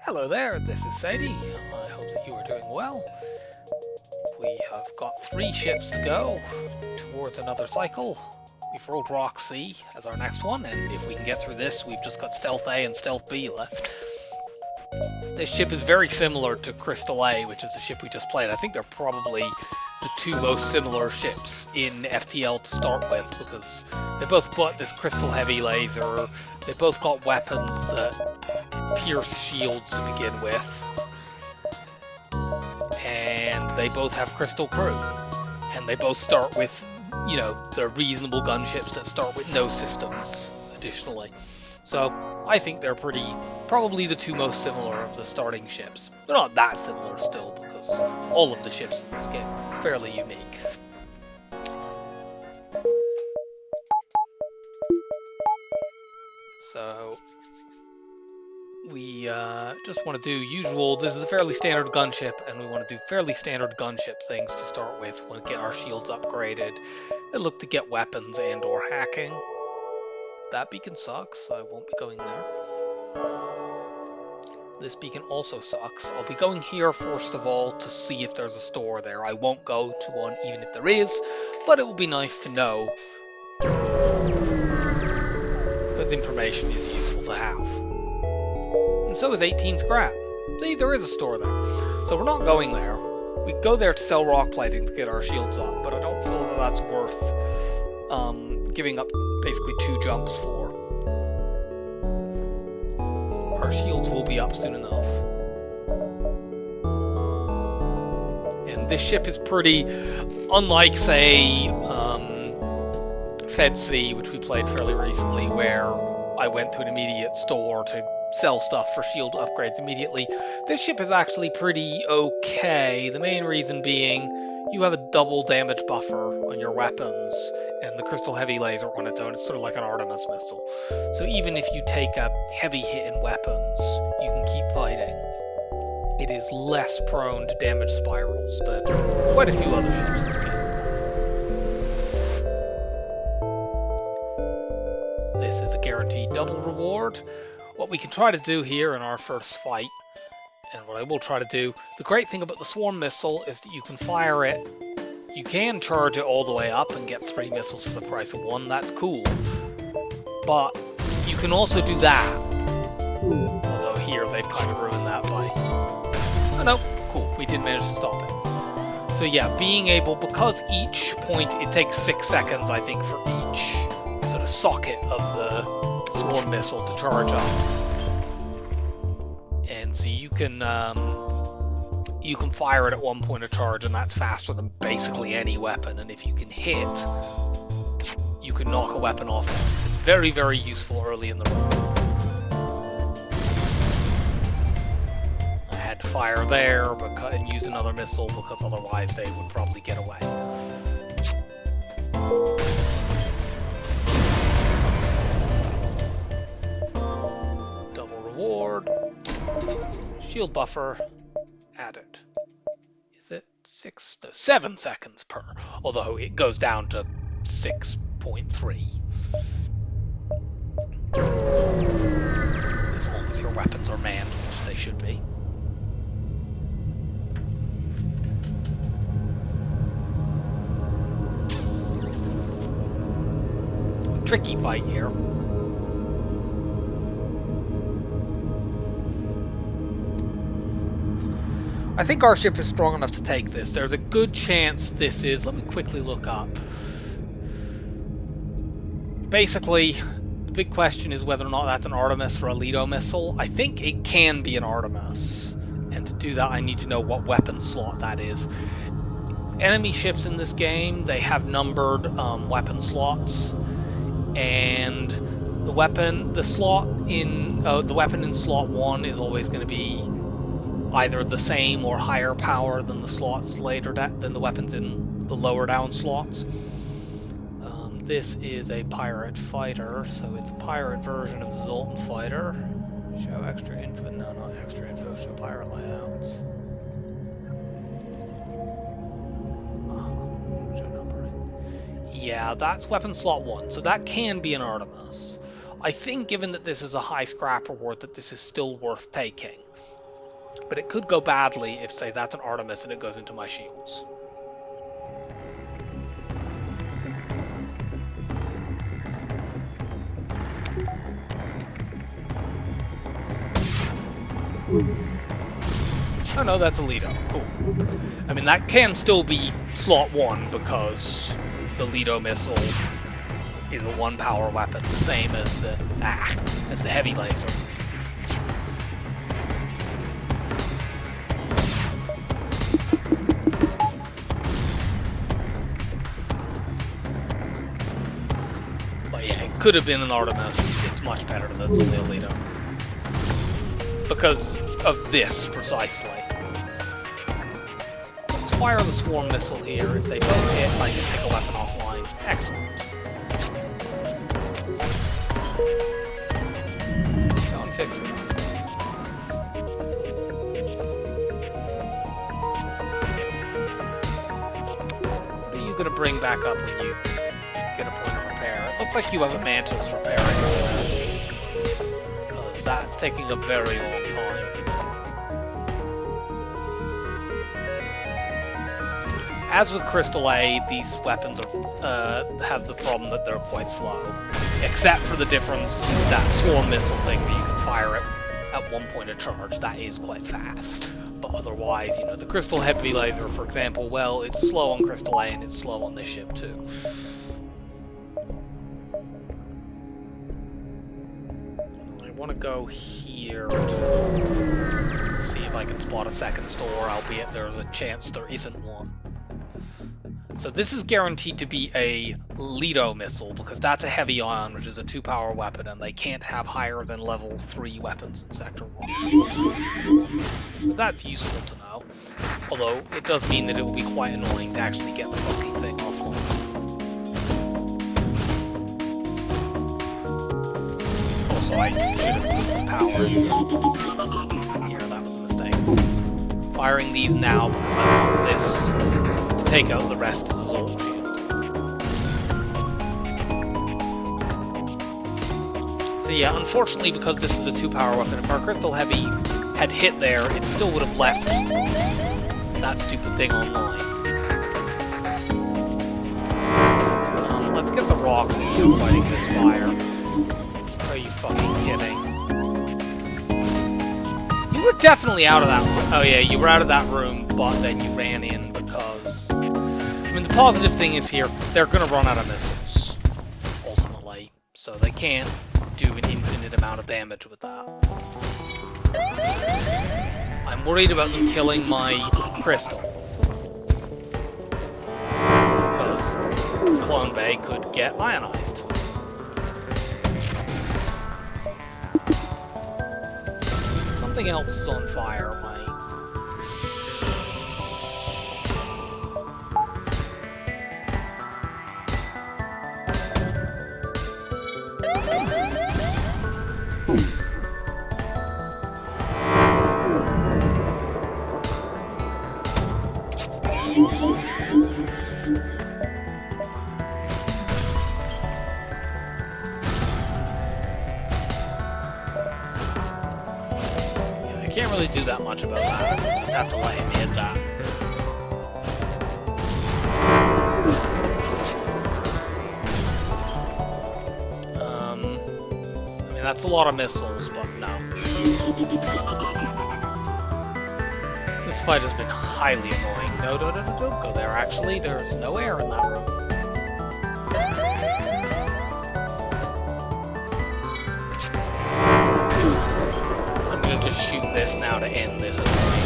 Hello there, this is Sadie. I hope that you are doing well. We have got 3 ships to go towards another cycle. We've rolled Rock C as our next one, and if we can get through this, we've just got Stealth A and Stealth B left. This ship is very similar to Crystal A, which is the ship we just played. I think they're probably the 2 most similar ships in FTL to start with, because they both got this crystal heavy laser, they both got weapons that pierce shields to begin with, and they both have crystal crew, and they both start with, you know, they're reasonable gunships that start with no systems additionally. So I think they're probably the 2 most similar of the starting ships. They're not that similar still, because all of the ships in this game are fairly unique. So we just want to do usual, this is a fairly standard gunship, and we want to do fairly standard gunship things to start with. We want to get our shields upgraded, and look to get weapons and or hacking. That beacon sucks, so I won't be going there. This beacon also sucks. I'll be going here first of all to see if there's a store there. I won't go to one even if there is, but it will be nice to know, because information is useful to have. And so is 18 scrap. See, there is a store there. So we're not going there. We go there to sell rock plating to get our shields up, but I don't feel that that's worth giving up basically 2 jumps for. Our shields will be up soon enough. And this ship is pretty, unlike, say, Fed C, which we played fairly recently, where I went to an immediate store to sell stuff for shield upgrades immediately. This ship is actually pretty okay. The main reason being you have a double damage buffer on your weapons, and the crystal heavy laser on its own is sort of like an Artemis missile. So even if you take a heavy hit in weapons, you can keep fighting. It is less prone to damage spirals than quite a few other ships in the game. This is a guaranteed double reward. What we can try to do here in our first fight, and what I will try to do, the great thing about the swarm missile is that you can fire it, you can charge it all the way up and get 3 missiles for the price of 1, that's cool. But you can also do that. Although here they've kind of ruined that by... Oh no, cool, we did manage to stop it. So yeah, being able, because each point, it takes 6 seconds I think for each sort of socket of the swarm missile to charge up. And so you can fire it at 1 point of charge, and that's faster than basically any weapon. And if you can hit, you can knock a weapon off. It's very, very useful early in the run. I had to fire there and use another missile because otherwise they would probably get away. Double reward. Shield buffer added. Is it 6? No, 7 seconds per. Although it goes down to 6.3. As long as your weapons are manned, which they should be. Tricky fight here. I think our ship is strong enough to take this. There's a good chance this is... Let me quickly look up. Basically, the big question is whether or not that's an Artemis or a Leto missile. I think it can be an Artemis. And to do that, I need to know what weapon slot that is. Enemy ships in this game, they have numbered weapon slots. And the weapon in slot 1 is always going to be either the same or higher power than the slots later than the weapons in the lower down slots. This is a pirate fighter, so it's a pirate version of the Zoltan fighter. Show extra info. No, not extra info. Show pirate layouts. Show numbering. Yeah, that's weapon slot 1, so that can be an Artemis. I think given that this is a high scrap reward, that this is still worth taking. But it could go badly if, say, that's an Artemis and it goes into my shields. Oh no, that's a Lido. Cool. I mean, that can still be slot 1 because the Lido missile is a 1 power weapon, the same as the heavy laser. But yeah, it could have been an Artemis. It's much better that it's only a Lido. Because of this, precisely. Let's fire the swarm missile here. If they both hit, I can take a weapon offline. Excellent. Go and fix it. What are you going to bring back up when you get a point of repair? It looks like you have a Mantis repairing. Because that's taking a very long time. As with Crystal A, these weapons are, have the problem that they're quite slow. Except for the difference, that swarm missile thing that you can fire it at 1 point of charge, that is quite fast. But otherwise, you know, the Crystal Heavy Laser, for example, well, it's slow on Crystal A and it's slow on this ship too. I want to go here to see if I can spot a second store, albeit there's a chance there isn't one. So this is guaranteed to be a Lido missile, because that's a heavy ion, which is a 2 power weapon, and they can't have higher than level 3 weapons in Sector 1. But that's useful to know. Although, it does mean that it will be quite annoying to actually get the fucking thing offline. Also, I should have powered, so here, that was a mistake. Firing these now, because I want this take out the rest of the Zolt shield. So yeah, unfortunately, because this is a 2 power weapon, if our Crystal Heavy had hit there, it still would have left that stupid thing online. Let's get the rocks in here fighting this fire. Are you fucking kidding? You were definitely out of that room. Oh yeah, you were out of that room, but then you ran in because... I mean, the positive thing is here, they're going to run out of missiles, ultimately, so they can't do an infinite amount of damage with that. I'm worried about them killing my Crystal, because the Clone Bay could get ionized. Something else is on fire, I can't really do that much about that. I just have to let him hit that. I mean, that's a lot of missiles, but no. This fight has been highly annoying. No, don't go there, actually. There's no air in that room. Just shoot this now to end this annoying fight.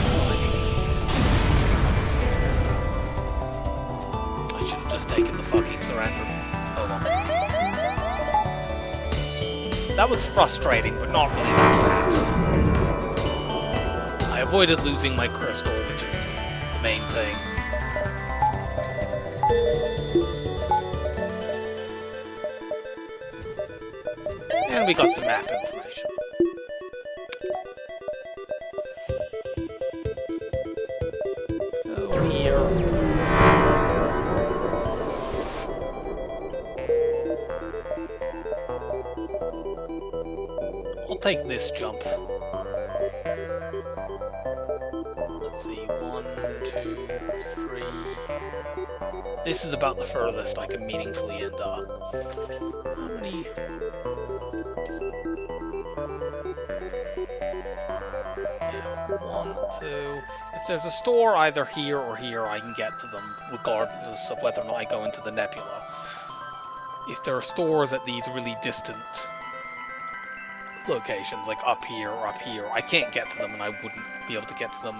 I should have just taken the fucking surrender. Hold on. That was frustrating, but not really that bad. I avoided losing my Crystal, which is the main thing. And we got some map information. take this jump. Let's see, 1, 2, 3. This is about the furthest I can meaningfully end up. How many? Yeah, 1, 2. If there's a store either here or here, I can get to them, regardless of whether or not I go into the nebula. If there are stores at these really distant locations, like up here or up here, I can't get to them, and I wouldn't be able to get to them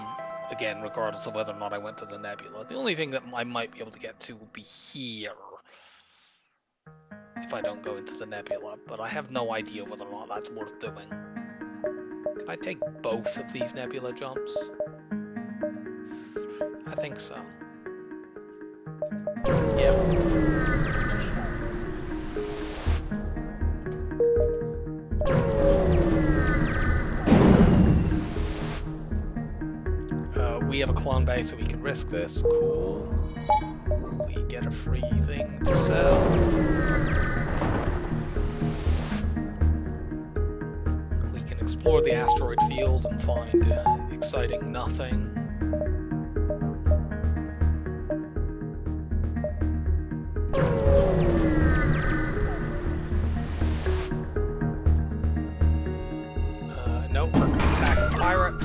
again, regardless of whether or not I went to the nebula. The only thing that I might be able to get to would be here, if I don't go into the nebula, but I have no idea whether or not that's worth doing. Can I take both of these nebula jumps? I think so. Yeah. We have a clone base, so we can risk this. Cool. We get a free thing to sell. We can explore the asteroid field and find exciting nothing. Nope, attack the pirate,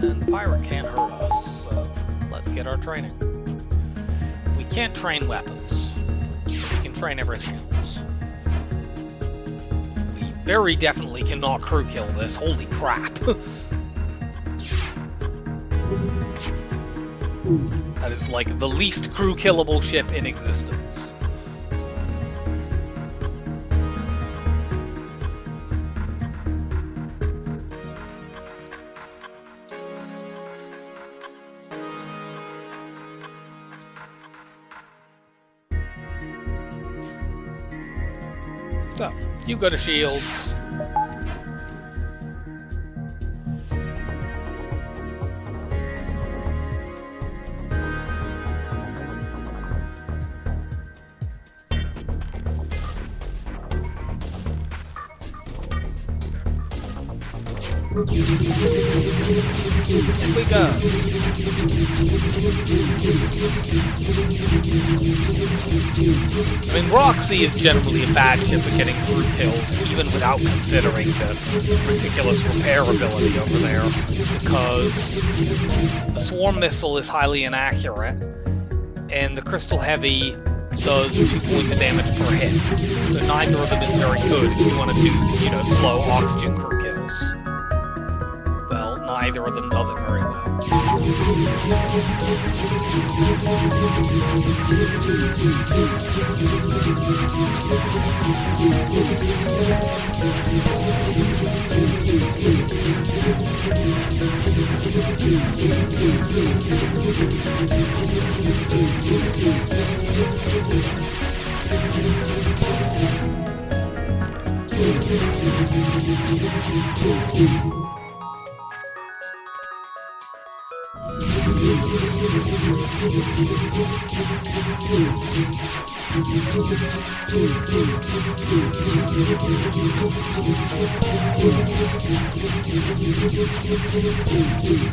and the pirate can't hurt us, so let's get our training. We can't train weapons, we can train everything else. We very definitely cannot crew kill this, holy crap. That is like the least crew killable ship in existence. So, you go to shields. In we go. I mean, Roxy is generally a bad ship at getting crew kills, even without considering the ridiculous repair ability over there, because the swarm missile is highly inaccurate, and the Crystal Heavy does 2 points of damage per hit, so neither of them is very good if you want to do, you know, slow oxygen crew kills. Well, neither of them does it very well.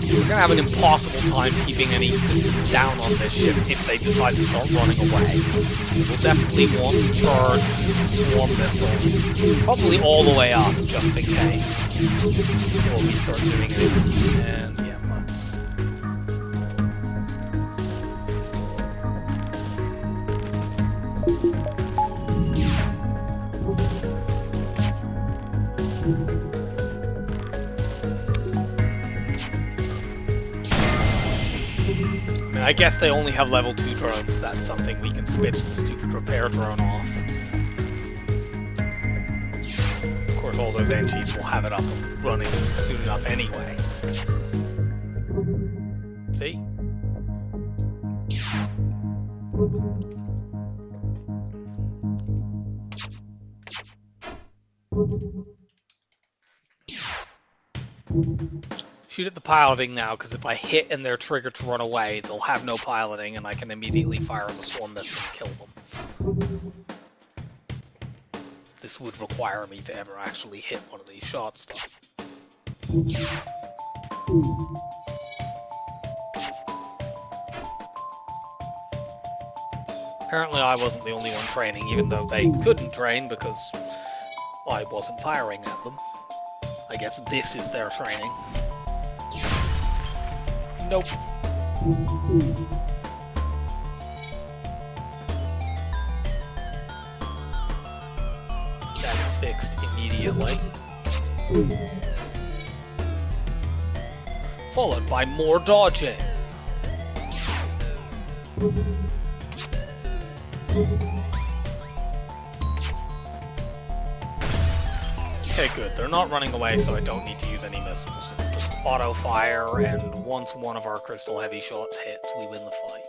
We're gonna have an impossible time keeping any systems down on this ship if they decide to start running away. We'll definitely want to charge swarm missile, probably all the way up, just in case, before we start doing it. And yeah, let's. I guess they only have level 2 drones. That's something we can switch the stupid repair drone off. Of course, all those NGs will have it up and running soon enough anyway. See? Shoot at the piloting now, because if I hit and they're triggered to run away, they'll have no piloting, and I can immediately fire the swarm missile and kill them. This would require me to ever actually hit one of these shots, though. Apparently I wasn't the only one training, even though they couldn't train because I wasn't firing at them. I guess this is their training. Nope. That is fixed immediately. Followed by more dodging. Okay, good. They're not running away, so I don't need to use any missiles. It's just auto-fire, and once one of our crystal heavy shots hits, we win the fight.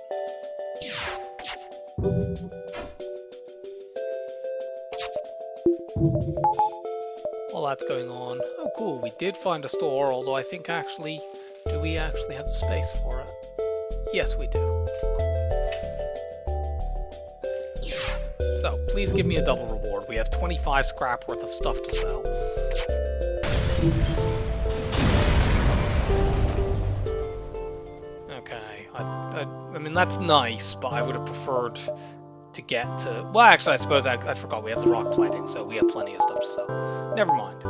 While that's going on... Oh, cool. We did find a store, although I think actually... Do we actually have the space for it? Yes, we do. So, please give me a double reward. We have 25 scrap worth of stuff to sell. Okay, I mean, that's nice, but I would have preferred to get to... Well, actually, I suppose I forgot we have the rock plating, so we have plenty of stuff to sell. Never mind.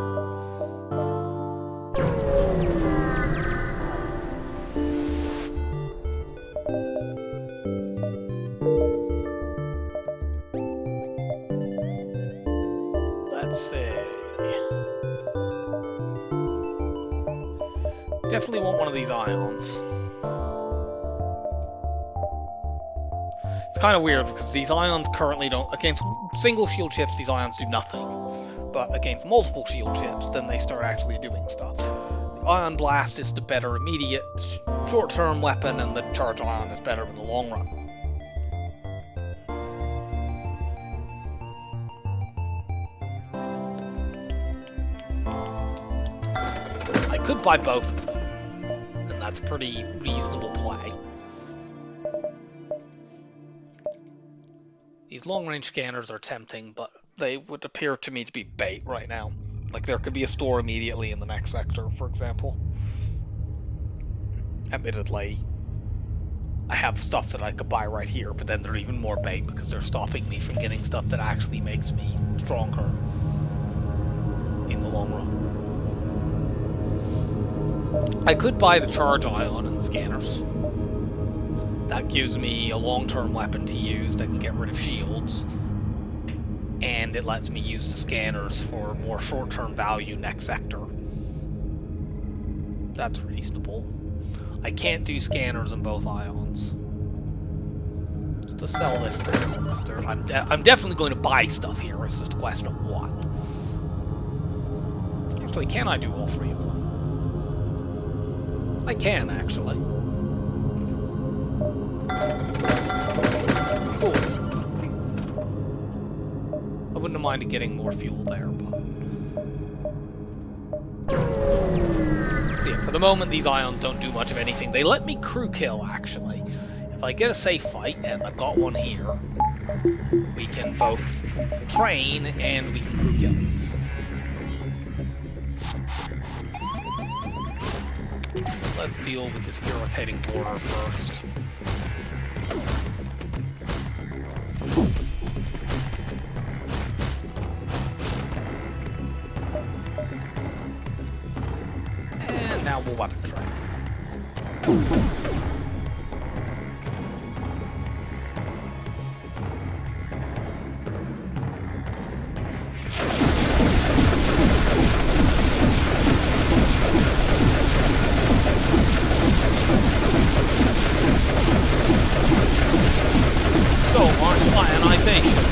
Definitely want one of these ions. It's kind of weird because these ions currently don't... Against single shield chips, these ions do nothing. But against multiple shield chips, then they start actually doing stuff. The ion blast is the better immediate short-term weapon, and the charge ion is better in the long run. I could buy both of them. That's pretty reasonable play. These long-range scanners are tempting, but they would appear to me to be bait right now. Like, there could be a store immediately in the next sector, for example. Admittedly, I have stuff that I could buy right here, but then they're even more bait because they're stopping me from getting stuff that actually makes me stronger in the long run. I could buy the charge ion in the scanners. That gives me a long-term weapon to use that can get rid of shields. And it lets me use the scanners for more short-term value next sector. That's reasonable. I can't do scanners in both ions. Just to sell this thing. I'm definitely going to buy stuff here. It's just a question of what. Actually, can I do all three of them? I can, actually. Cool. I wouldn't have minded getting more fuel there, but... So yeah, for the moment, these ions don't do much of anything. They let me crew kill, actually. If I get a safe fight, and I've got one here, we can both train and we can crew kill. Let's deal with this irritating border first. And now we'll weapon train. So much lionization.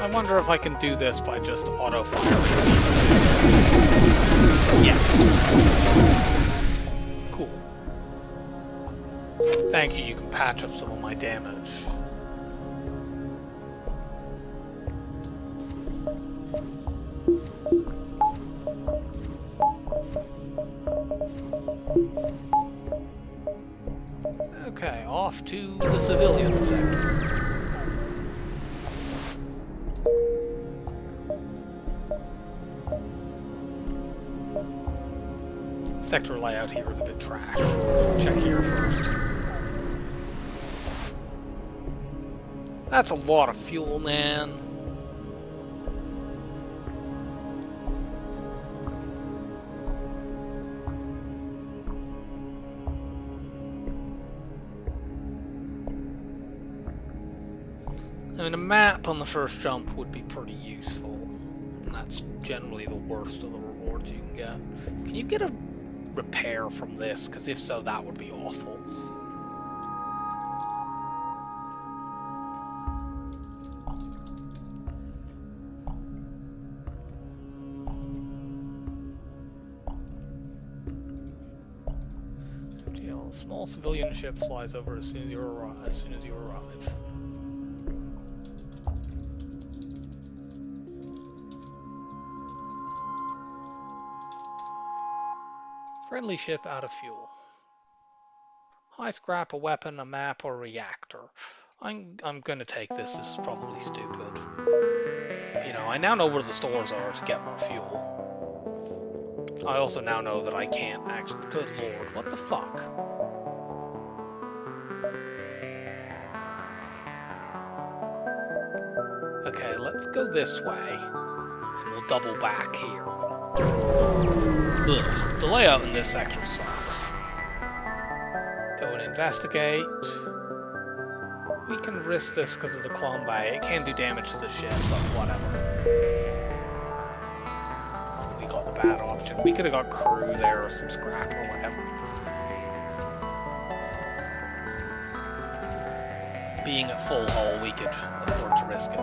I wonder if I can do this by just auto-firing these two. Yes. Cool. Thank you, you can patch up some of my damage. Okay, off to the civilian sector. Sector layout here is a bit trash. Check here first. That's a lot of fuel, man. I mean, a map on the first jump would be pretty useful. And that's generally the worst of the rewards you can get. Can you get a repair from this? Because if so, that would be awful. FTL, small civilian ship flies over as soon as you arrive. Friendly ship out of fuel. High scrap, a weapon, a map, or a reactor. I'm gonna take this. This is probably stupid. You know, I now know where the stores are to get more fuel. I also now know that I can't actually... Good lord, what the fuck? Okay, let's go this way. And we'll double back here. Ugh, the layout in this sector sucks. Go and investigate. We can risk this because of the clone bay. It can do damage to the ship, but whatever. We got the bad option. We could have got crew there or some scrap or whatever. Being at full hull, we could afford to risk it.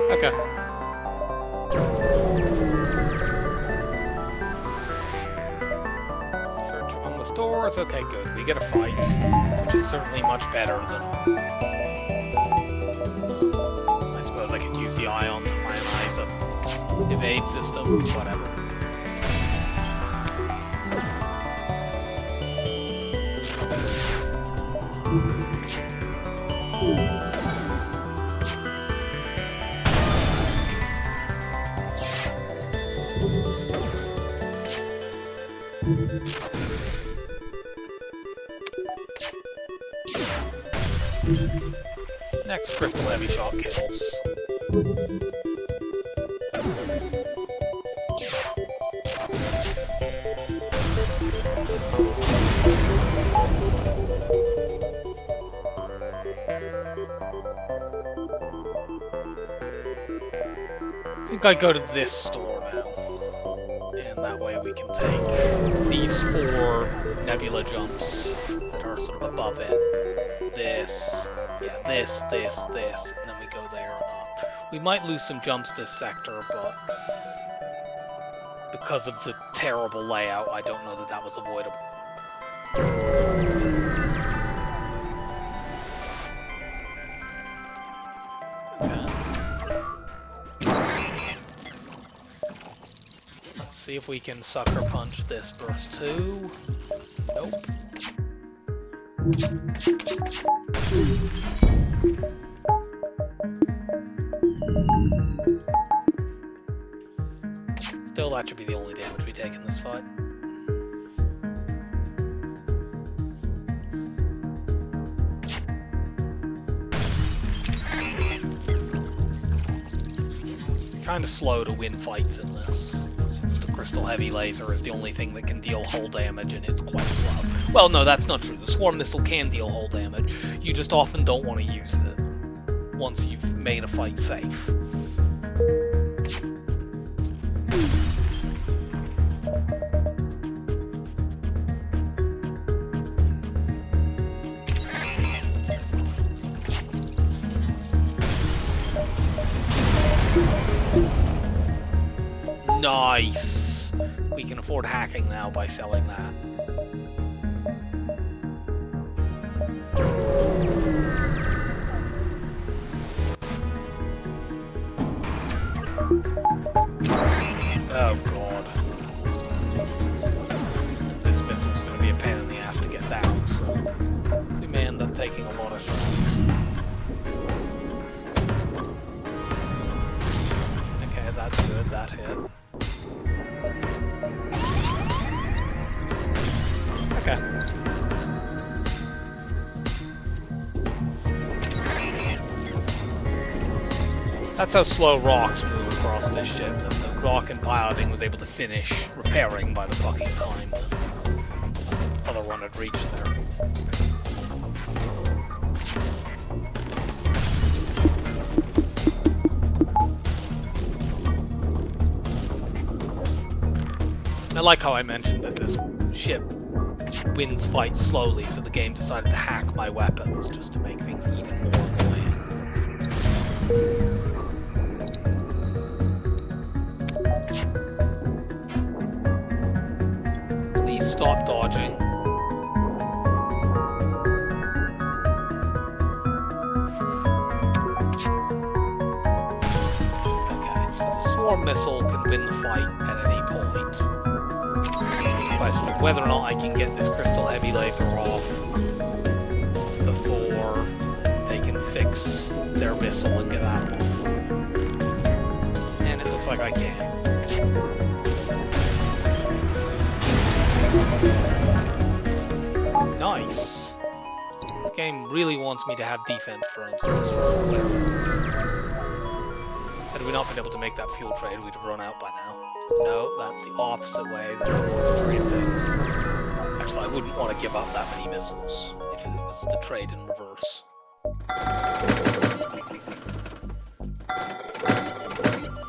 Okay. Search among the stores. Okay, good. We get a fight, which is certainly much better than... I suppose I could use the ion to ionize a evade system, whatever. Next crystal heavy shot kills. I think I go to this store now. And that way we can take these 4 nebula jumps that are sort of above it. This, yeah, this, and then we go there and up. We might lose some jumps this sector, but because of the terrible layout, I don't know that that was avoidable. Let's see if we can sucker punch this burst too. Nope. Still, that should be the only damage we take in this fight. Kind of slow to win fights in this, since the crystal heavy laser is the only thing that can deal hull damage and it's quite slow. Well, no, that's not true. The swarm missile can deal hull damage. You just often don't want to use it once you've made a fight safe. Nice! We can afford hacking now by selling that. Oh god. This missile's going to be a pain in the ass to get down, so we may end up taking a lot of shots. Okay, that's good, that hit. Okay. That's how slow rocks move across this ship, that the rock and piloting was able to finish repairing by the fucking time the other one had reached there. I like how I mentioned that this ship wins fights slowly, so the game decided to hack my weapons just to make things even more annoying. Please stop dodging. Okay, so the swarm missile can win the fight at any point. Question of whether or not I can get this crystal heavy laser off before they can fix their missile and get that off. And it looks like I can. Nice. The game really wants me to have defense drones in this run, clearly. Had we not been able to make that fuel trade, we'd have run out by now. No, that's the opposite way that I want to trade things. Actually, I wouldn't want to give up that many missiles if it was to trade in reverse.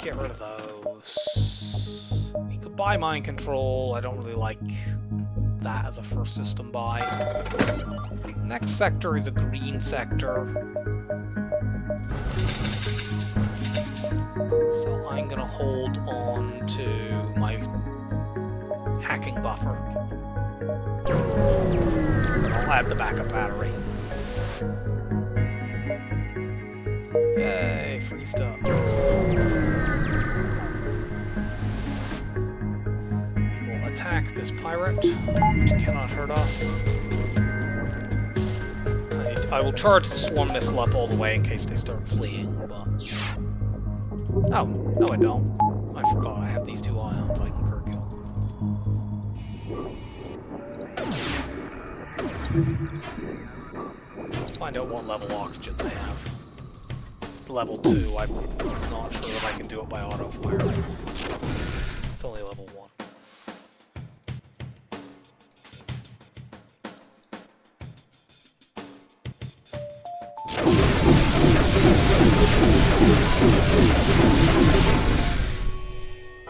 Get rid of those. We could buy mind control. I don't really like that as a first system buy. Next sector is a green sector. So I'm going to hold on to my hacking buffer. And I'll add the backup battery. Yay, free stuff. We will attack this pirate, which cannot hurt us. I will charge the swarm missile up all the way in case they start fleeing, but... Oh, no I don't. I forgot I have these two ions I can curkill. Find out what level oxygen they have. It's level 2, I'm not sure if I can do it by auto fire. It's only level 1.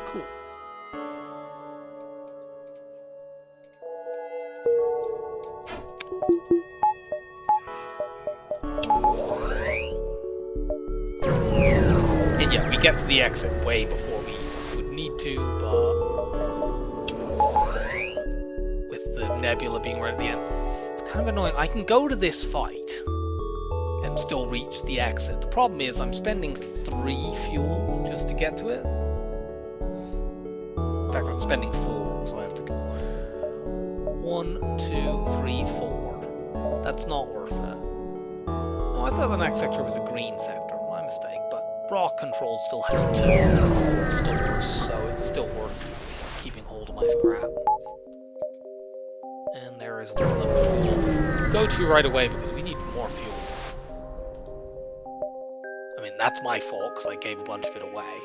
Cool. And yeah, we get to the exit way before we would need to, but with the nebula being right at the end, it's kind of annoying. I can go to this fight and still reach the exit. The problem is I'm spending 3 fuel just to get to it. In fact, I'm spending 4, so I have to go 1, 2, 3, 4. That's not worth it. Oh, I thought the next sector was a green sector. My mistake, but rock control still has 2 stores, so it's still worth keeping hold of my scrap. And there is one of them which we will go to right away because we need more fuel. I mean, that's my fault because I gave a bunch of it away.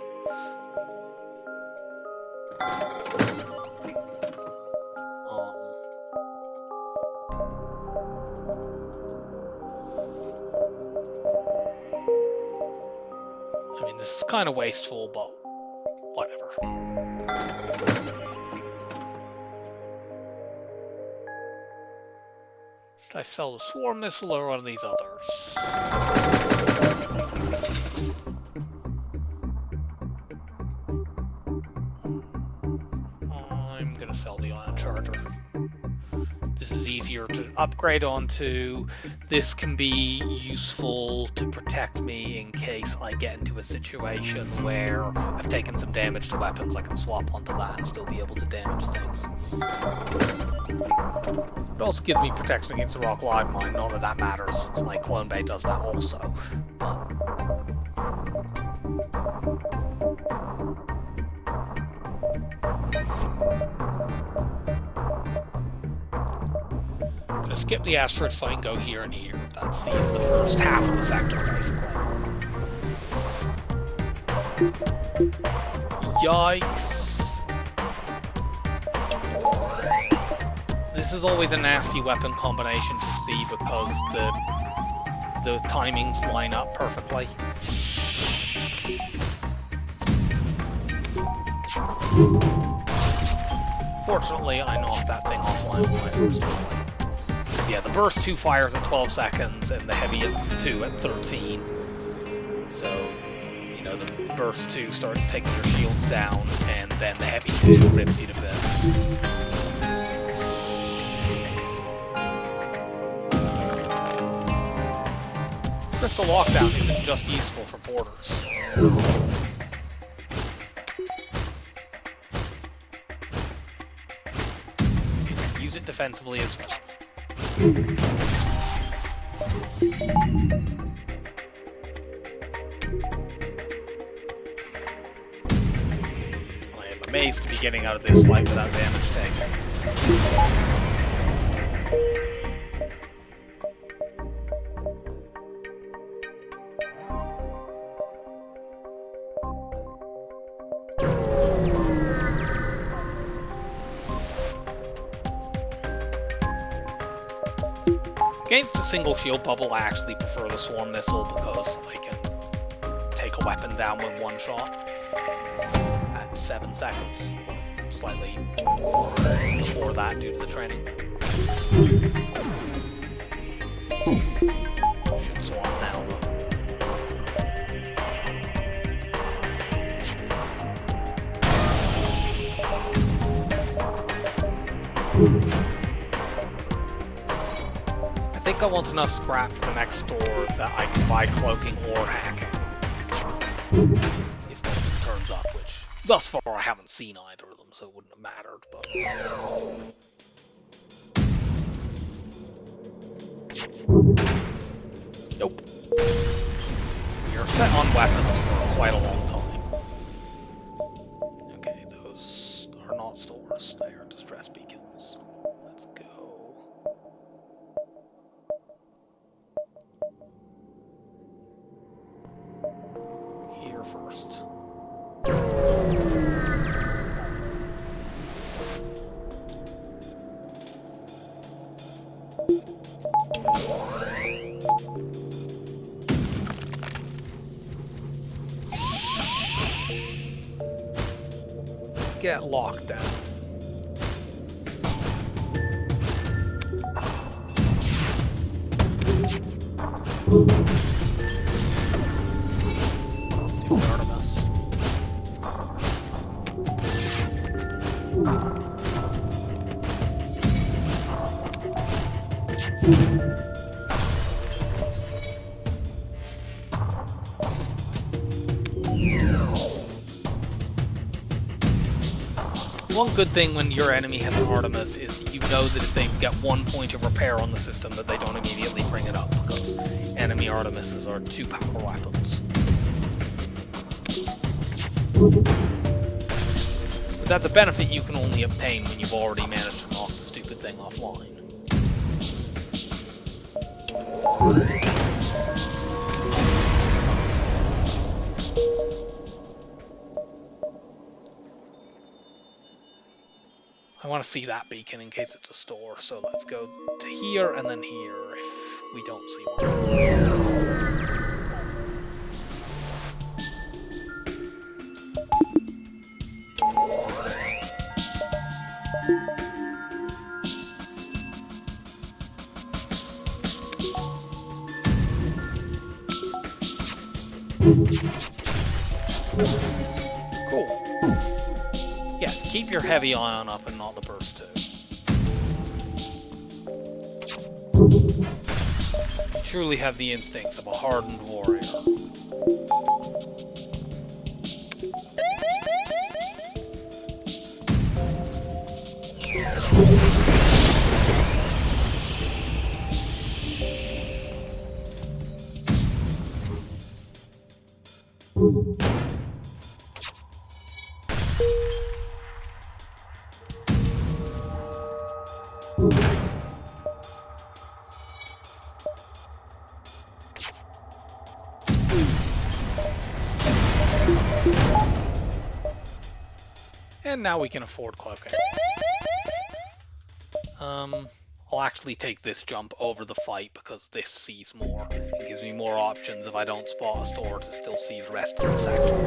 I mean, this is kind of wasteful, but whatever. Should I sell the swarm missile or one of these others? I'm gonna sell the ion charger. This is easier to upgrade onto. This can be useful to protect me in case I get into a situation where I've taken some damage to weapons. I can swap onto that and still be able to damage things. It also gives me protection against the rock live mine. Not that that matters, since my clone bay does that also. But gonna skip the asteroid fight and go here and here. That's the first half of the sector, basically. Yikes. This is always a nasty weapon combination to see because the timings line up perfectly. Fortunately, I knocked that thing offline when I first one. Yeah, the burst 2 fires at 12 seconds and the heavy 2 at 13. So, you know, the burst 2 starts taking your shields down, and then the heavy 2 rips you to bits. Crystal lockdown isn't just useful for porters. You can use it defensively as well. I am amazed to be getting out of this fight without damage taken. Against a single shield bubble, I actually prefer the swarm missile because I can take a weapon down with one shot at 7 seconds. Slightly before that due to the training. Should swarm now though. I think I want enough scrap for the next store that I can buy cloaking or hacking. If one turns up, which thus far I haven't seen either of them, so it wouldn't have mattered, but... Nope. We are set on weapons for quite a long time. Okay, those are not stores, they are distress beacons. Let's go. Here first. Get locked down. Stupid Artemis. One good thing when your enemy has an Artemis is that you know that if they get 1 point of repair on the system that they don't immediately bring it up, because enemy Artemises are 2 power weapons. But that's a benefit you can only obtain when you've already managed to knock the stupid thing offline. I want to see that beacon in case it's a store, so let's go to here and then here if we don't see one. Cool. Yes, keep your heavy ion up and not the burst 2. You truly have the instincts of a hardened warrior. And now we can afford cloaking. I'll actually take this jump over the fight because this sees more. It gives me more options if I don't spot a store to still see the rest of the sector.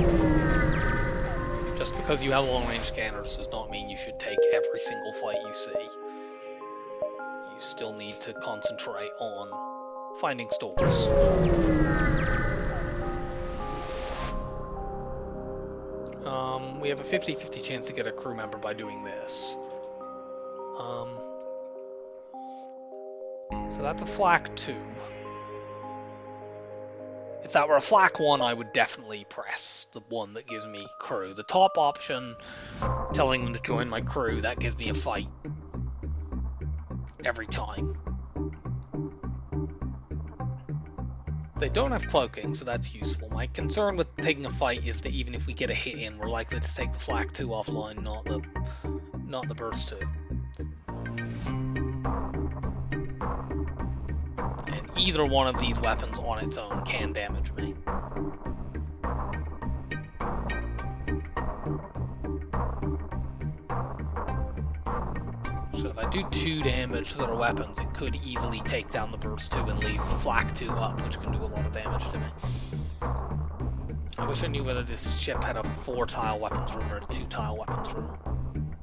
Just because you have long-range scanners does not mean you should take every single fight you see. You still need to concentrate on finding stores. We have a 50-50 chance to get a crew member by doing this. So that's a flak 2. If that were a flak 1, I would definitely press the one that gives me crew. The top option, telling them to join my crew, that gives me a fight every time. They don't have cloaking, so that's useful. My concern with taking a fight is that even if we get a hit in, we're likely to take the flak 2 offline, not the burst 2. And either one of these weapons on its own can damage me. So if I do 2 damage to their weapons, it could easily take down the burst 2 and leave the flak 2 up, which can do a lot of damage to me. I wish I knew whether this ship had a 4-tile weapons room or a 2-tile weapons room.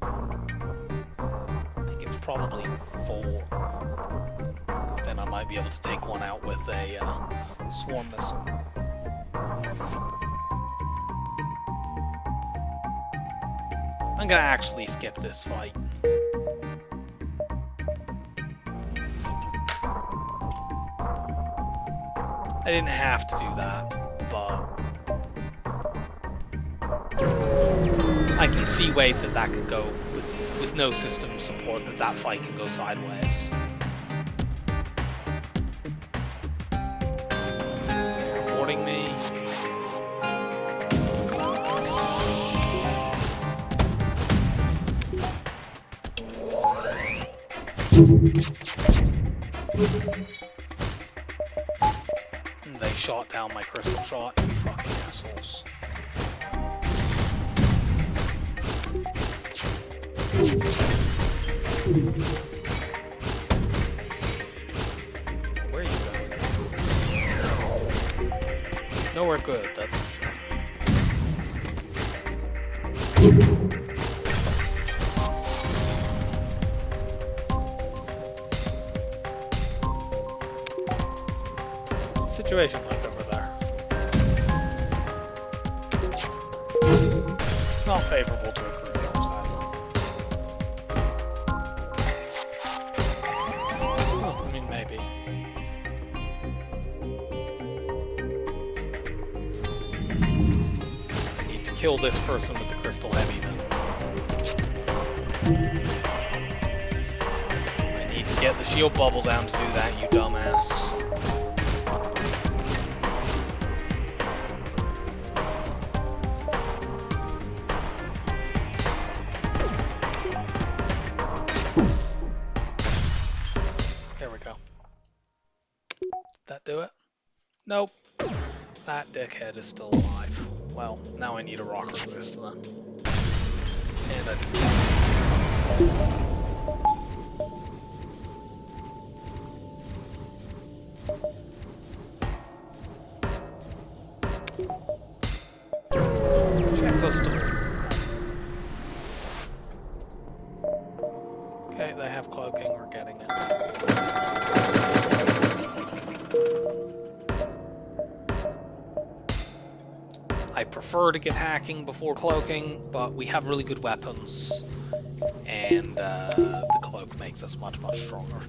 I think it's probably 4. Because then I might be able to take one out with a swarm missile. I'm gonna actually skip this fight. I didn't have to do that, but I can see ways that that could go with no system support, that fight can go sideways. They're boarding me. They shot down my crystal shot, you fucking assholes. Where are you going? Nowhere good, that's for sure. Situation like over there. Not favorable to a crew member, sadly. Well, I mean, maybe. I need to kill this person with the crystal heavy then. I need to get the shield bubble down to do that, you dumbass. Do it? Nope. That dickhead is still alive. Well, now I need a rocket boost then. And I do. Check the store. Okay, they have cloaking, we're getting it. I prefer to get hacking before cloaking, but we have really good weapons, and the cloak makes us much, much stronger.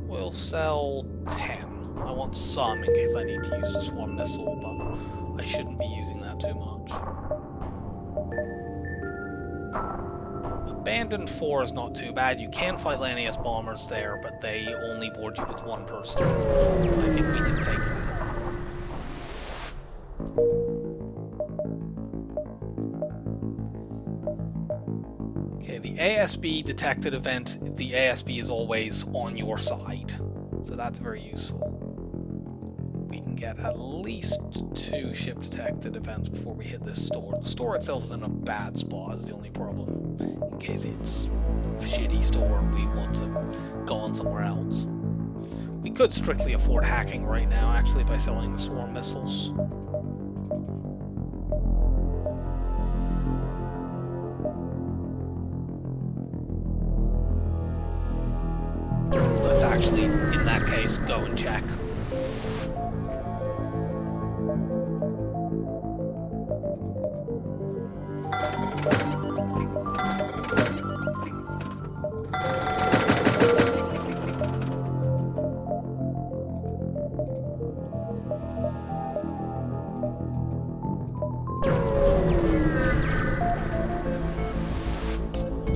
We'll sell 10. I want some in case I need to use the swarm missile, but I shouldn't be using that too much. Abandoned 4 is not too bad. You can fight Lanius bombers there, but they only board you with one person. I think we can take that. Okay, the ASB detected event, the ASB is always on your side, so that's very useful. We can get at least 2 ship detected events before we hit this store. The store itself is in a bad spot, is the only problem. In case it's a shitty store and we want to go on somewhere else. We could strictly afford hacking right now, actually, by selling the swarm missiles. Let's actually, in that case, go and check.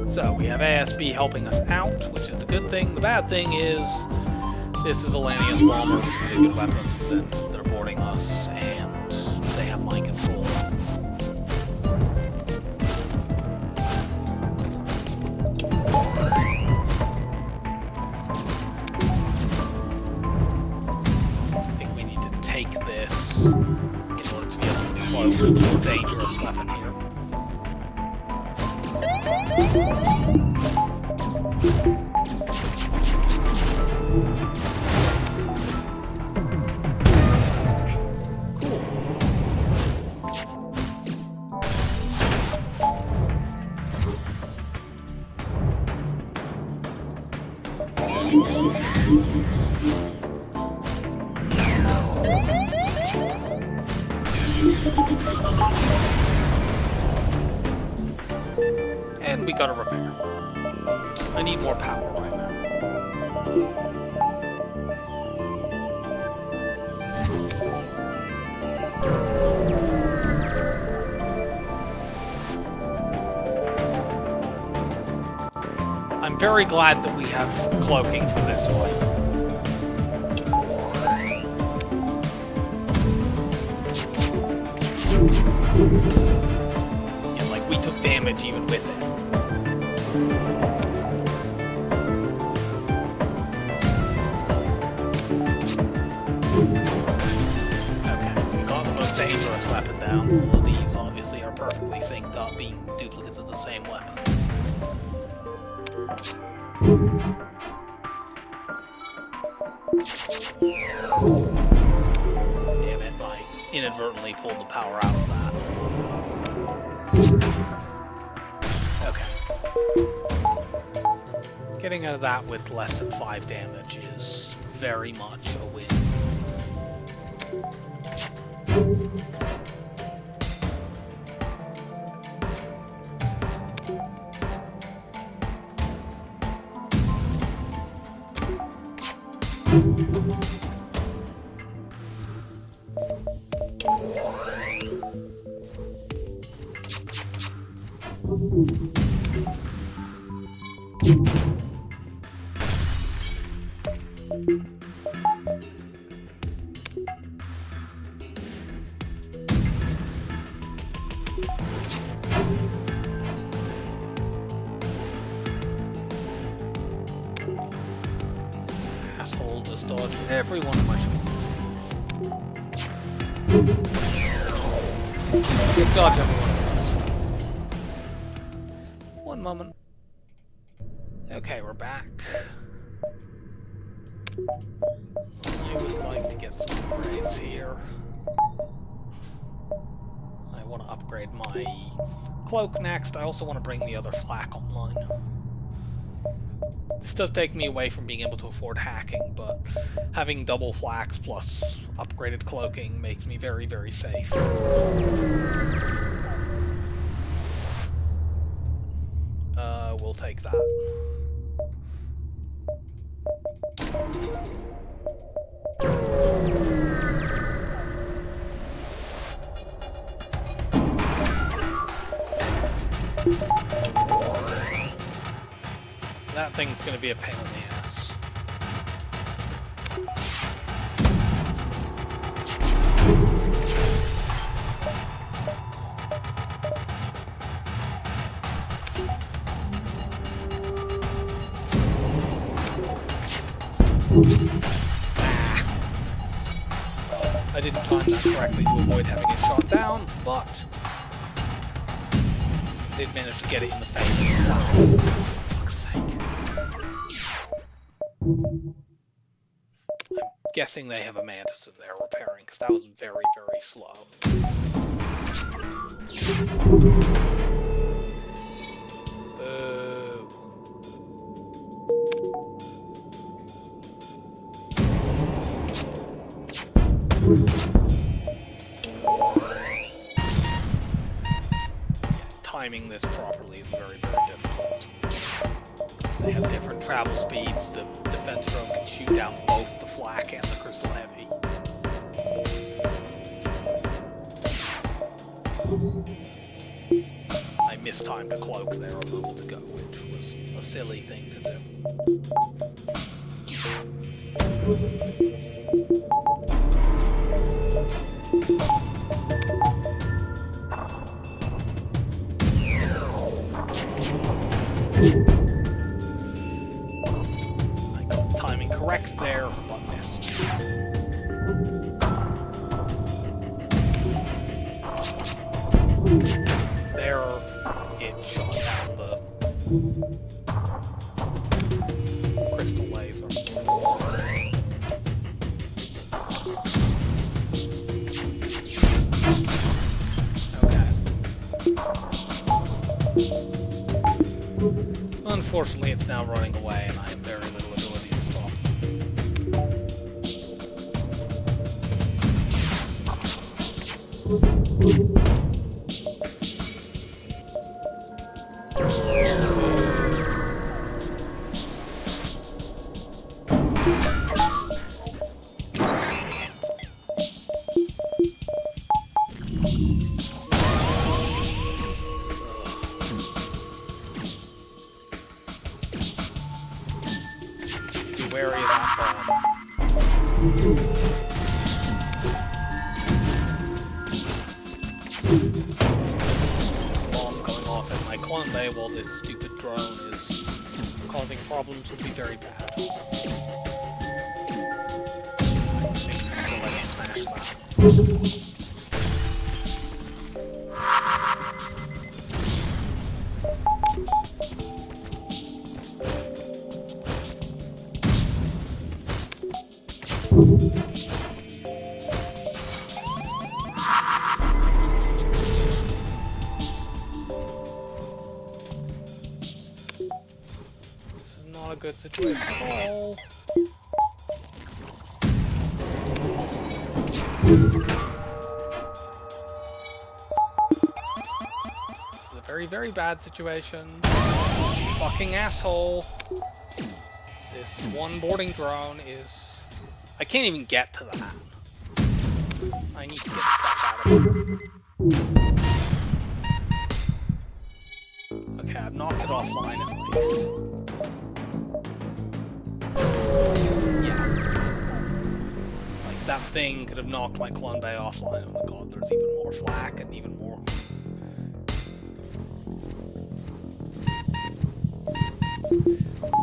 So we have ASB helping us out, which is the good thing. The bad thing is this is a Lanius bomber with really good weapons, and they're boarding us, and they have mind control. I think we need to take this in order to be able to close the more dangerous weapon here. And we got a repair. I need more power right now. I'm very glad that we have cloaking for this fight. Yeah, like, we took damage even with it. Okay, we got the most dangerous weapon down. All of these obviously are perfectly synced up, being duplicates of the same weapon. Damn it, I inadvertently pulled the power out of that. Okay. Getting out of that with less than 5 damage is very much a win. Asshole just dodged every one of my shots. Dodge every one of us. One moment. Okay, we're back. I would like to get some upgrades here. I want to upgrade my cloak next. I also want to bring the other flak online. This does take me away from being able to afford hacking, but having double flax plus upgraded cloaking makes me very, very safe. We'll take that. That thing's going to be a pain in the ass. I didn't time that correctly to avoid having it shot down, but I did manage to get it in the face. For fuck's sake. I'm guessing they have a mantis in there repairing, because that was very, very slow. Timing this properly is very, very difficult. So they have different travel speeds. The defense drone can shoot down both the flak and the crystal heavy. I mistimed a cloak there a moment ago, which was a silly thing to do. I got the timing correct there, but missed. There, it shot down the crystal laser. Unfortunately, it's now running away, and I have very little ability to stop. Wary of that bomb going off at my clone bay while this stupid drone is causing problems would be very bad. I think I'm gonna let it smash that. This is not a good situation at all. This is a very, very bad situation. Fucking asshole. This one boarding drone is... I can't even get to that. I need to get the fuck out of here. Okay, I've knocked it offline at least. Yeah. Like, that thing could have knocked my clone bay offline. Oh my god, there's even more flak and even more...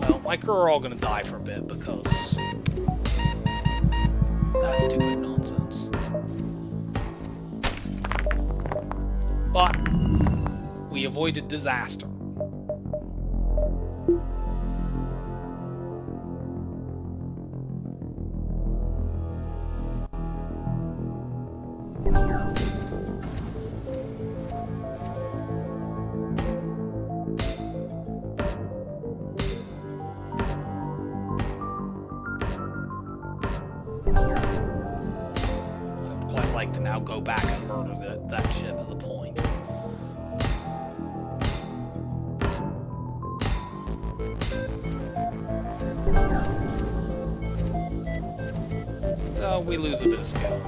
Well, my crew are all gonna die for a bit because... That's stupid nonsense. But we avoided disaster. now go back and murder that ship as a point. So we lose a bit of skill.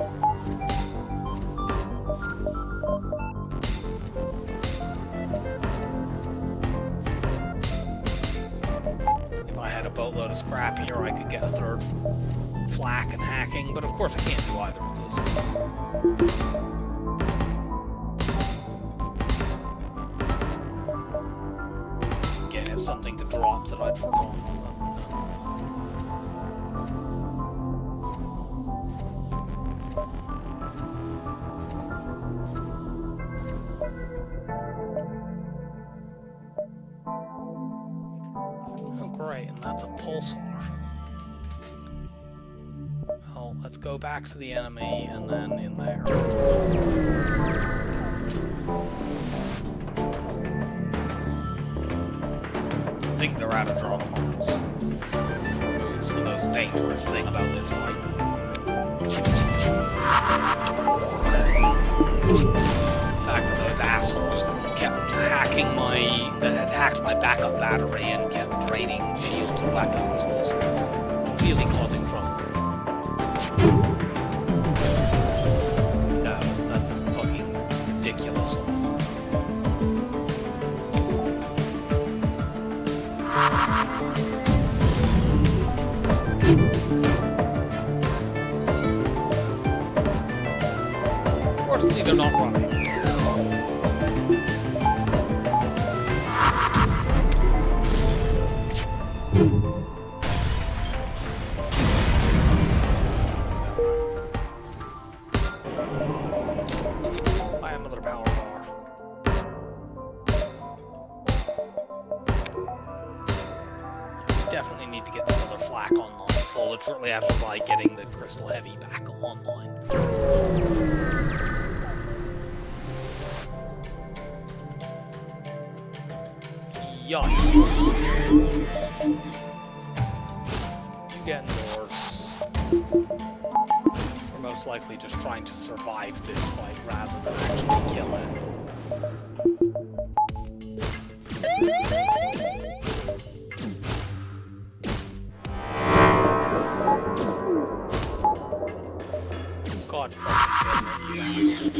If I had a boatload of scrap here, I could get a third flak and hacking, but of course I can't do either of those things. Again, it's something to drop that I'd forgotten. Oh great, and that's a pulsar. Well, let's go back to the enemy and then in there. I think they're out of drone parts. It's the most dangerous thing about this fight. The fact that those assholes kept hacking that hacked my backup battery and kept draining shields and weapons was really causing trouble. No, that's fucking ridiculous. Fortunately, they're not running. Buy another power bar. Definitely need to get this other flak online. Full literally after by getting the crystal heavy back online. Yikes. You get indoors. We're most likely just trying to survive this fight rather than actually kill it. God fucking damn it, you asshole.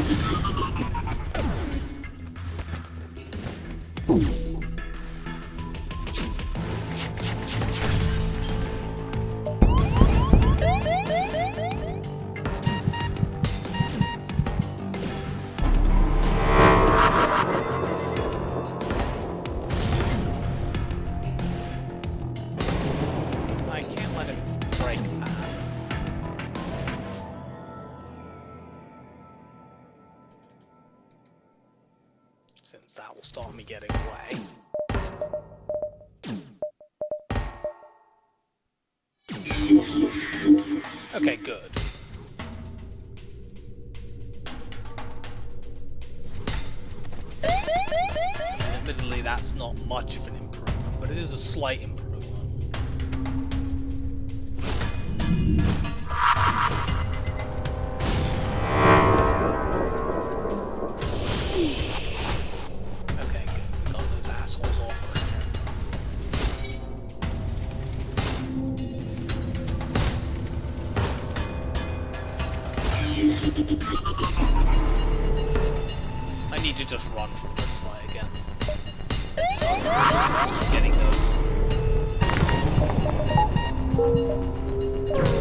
Since that will stop me getting away. Okay, good. Admittedly, that's not much of an improvement, but it is a slight improvement. I need to just run from this fight again. It sucks that I keep getting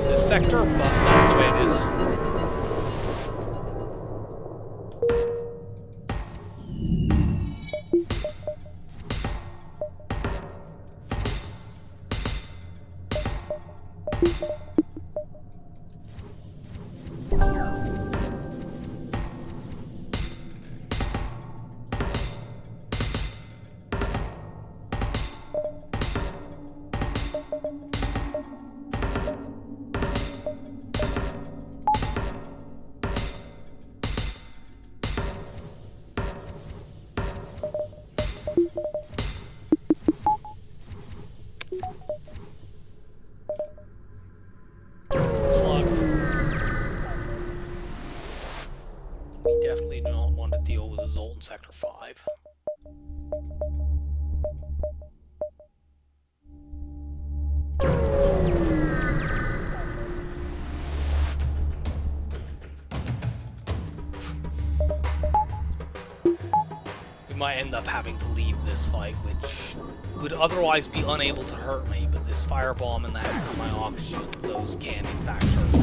this sector, but that's the way it is. Sector 5. We might end up having to leave this fight, which would otherwise be unable to hurt me, but this firebomb and the hack on my oxygen, those can in fact hurt me.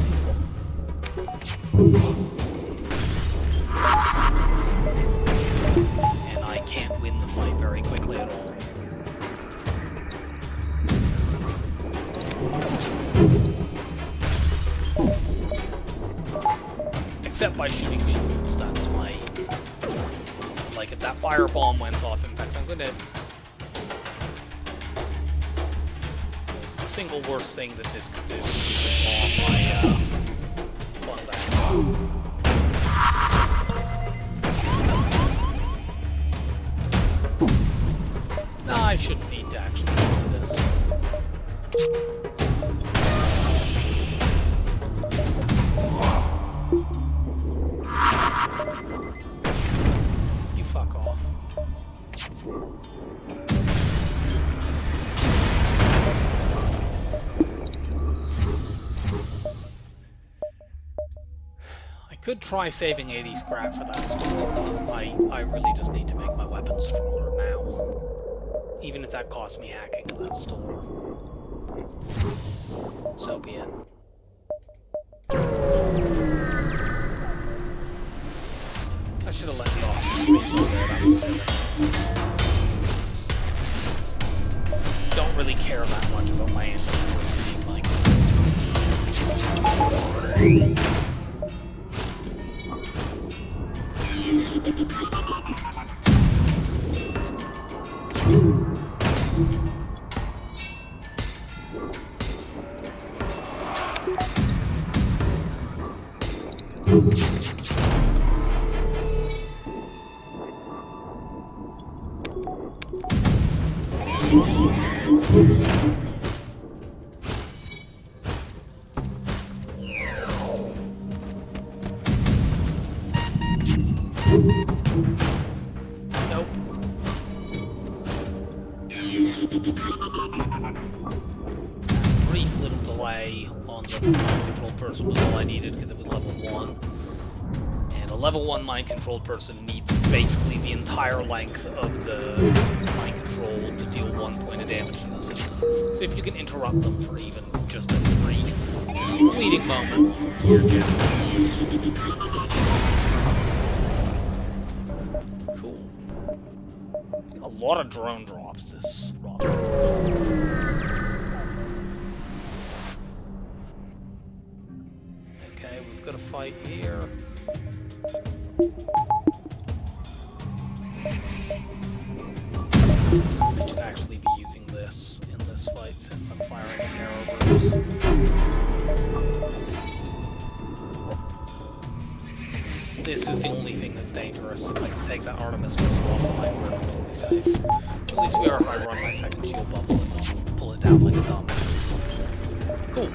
And I can't win the fight very quickly at all. Except by shooting shields, that's my... Like, if that firebomb went off, in fact, I'm gonna... It's the single worst thing that this could do is bomb my, one back. No, I shouldn't need to actually do this. You fuck off. I could try saving 80 scrap for that storm, but I really just need to make my weapons stronger now. Even if that costs me hacking that storm. So be it. I should have let the oxygen refill there, that was silly. Don't really care that much about my engine being like... Nope. Brief little delay on the mind control person was all I needed because it was level 1. And a level 1 mind control person needs basically the entire length of the mind control to deal 1 point of damage to the system. So if you can interrupt them for even just a brief, fleeting moment, you're good. Cool. A lot of drone drops this run. Okay, we've got a fight here. I should actually be using this in this fight since I'm firing arrow bursts. This is the only thing that's dangerous. If I can take that Artemis missile off the line, we're completely safe. At least we are if I run my second shield bubble and not pull it down like a dumbass. Cool.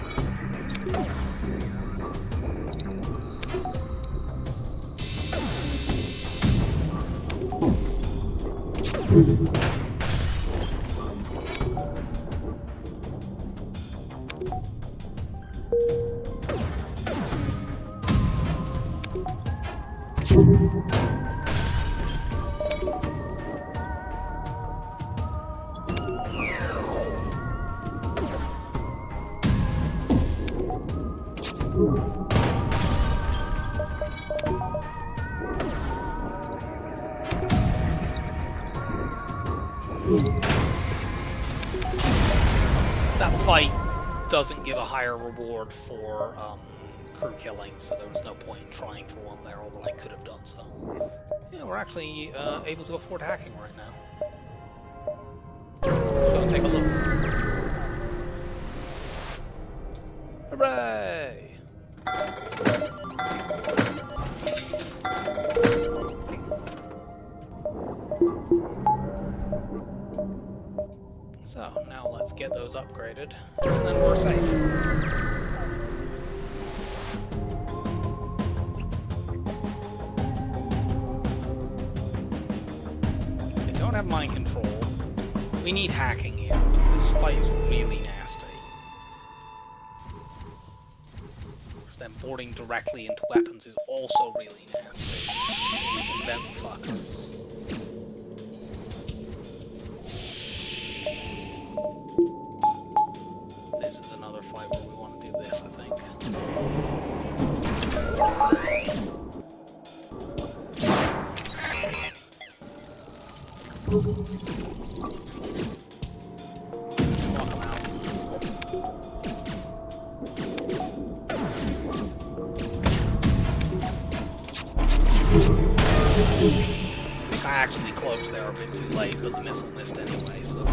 That fight doesn't give a higher reward for crew killing, so there was no point in trying for one there, although I could have done so. Yeah, we're actually able to afford hacking right now. Let's go and take a look. Hooray! So, now let's get those upgraded, and then we're safe. don't have mind control. We need hacking here. This fight is really nasty. Because then boarding directly into weapons is also really nasty. Them fuckers. This is another fight where we want to do this, I think. Walk them out. I think I actually closed there a bit too late, but the missile missed anyway, so... The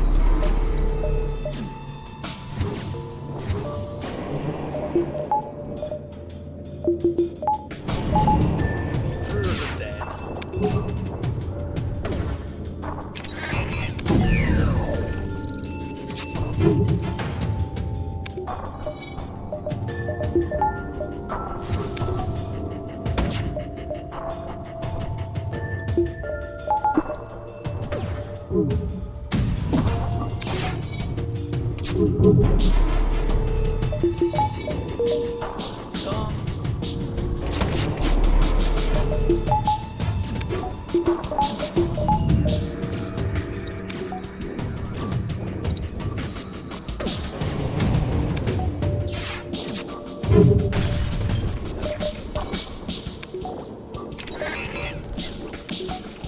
intruders are dead.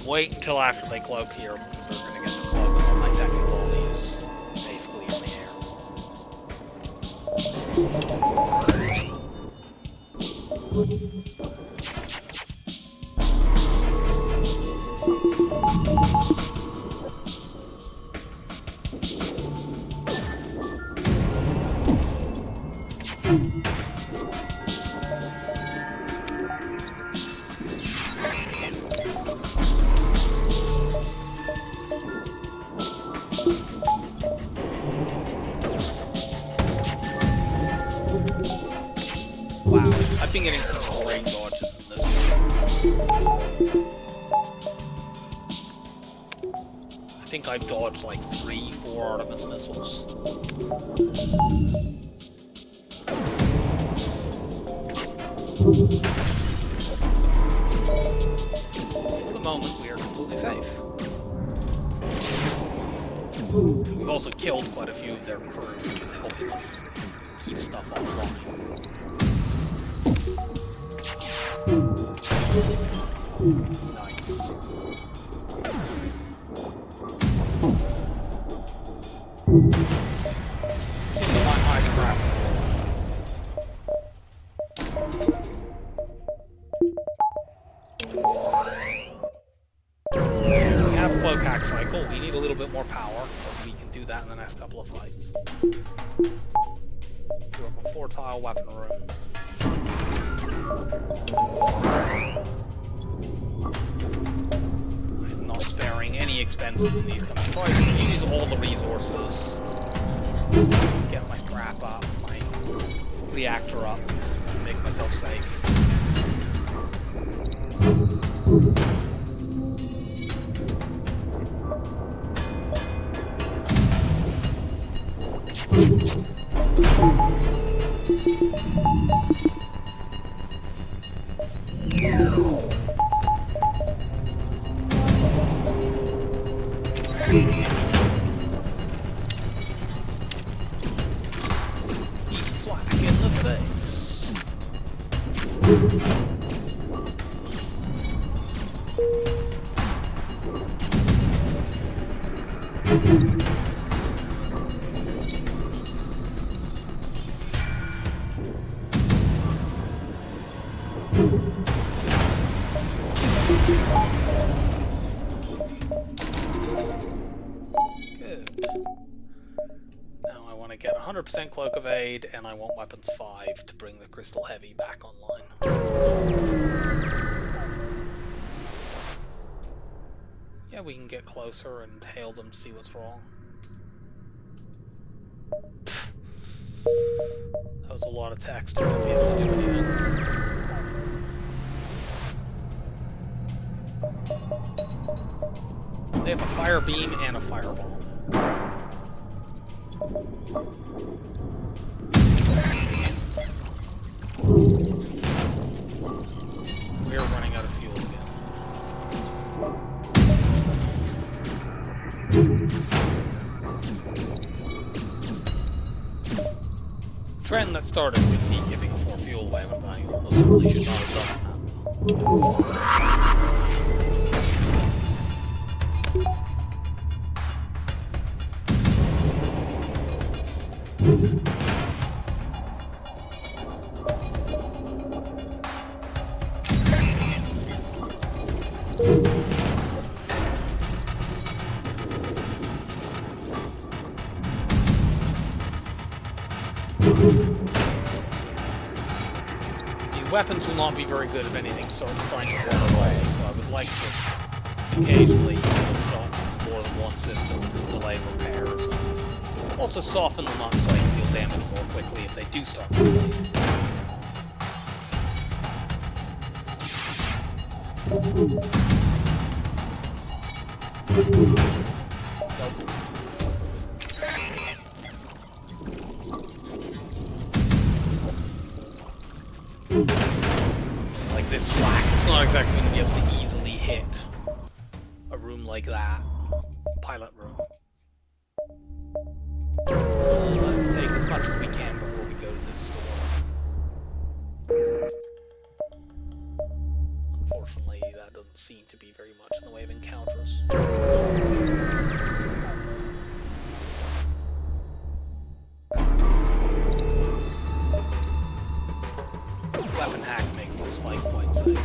Wait until after they cloak here, because they're going to get the cloak on my second volley is basically in the Wow, I've been getting some great dodges in this one. I think I've dodged like 3-4 Artemis missiles. For the moment, we are completely safe. We've also killed quite a few of their crew, which is helping us keep stuff offline. Nice. Into my high scrap. We have cloak hack cycle. We need a little bit more power, but we can do that in the next couple of fights. Do a 4-tile weapon room. I'm not sparing any expenses in these coming fights. Use all the resources. Get my scrap up, my reactor up, make myself safe. Good. Now I want to get 100% Cloak of Aid, and I want Weapons 5 to bring the Crystal Heavy back online. Yeah, we can get closer and hail them to see what's wrong. That was a lot of text. I won't be able to do anything. They have a fire beam and a firebomb. We're running out of fuel again. Trend that started with me giving 4 fuel away, but I almost certainly should not have done that. These weapons will not be very good if anything starts trying to run away, so I would like to occasionally use shots into more than one system to delay repairs. Also soften them up so I can deal damage more quickly if they do start to play. Like this flak, it's not exactly going to be able to easily hit a room like that. Pilot room. Let's take as much as we can before we go to this store. Unfortunately, that doesn't seem to be very much in the way of encounters. Weapon hack makes this fight quite safe.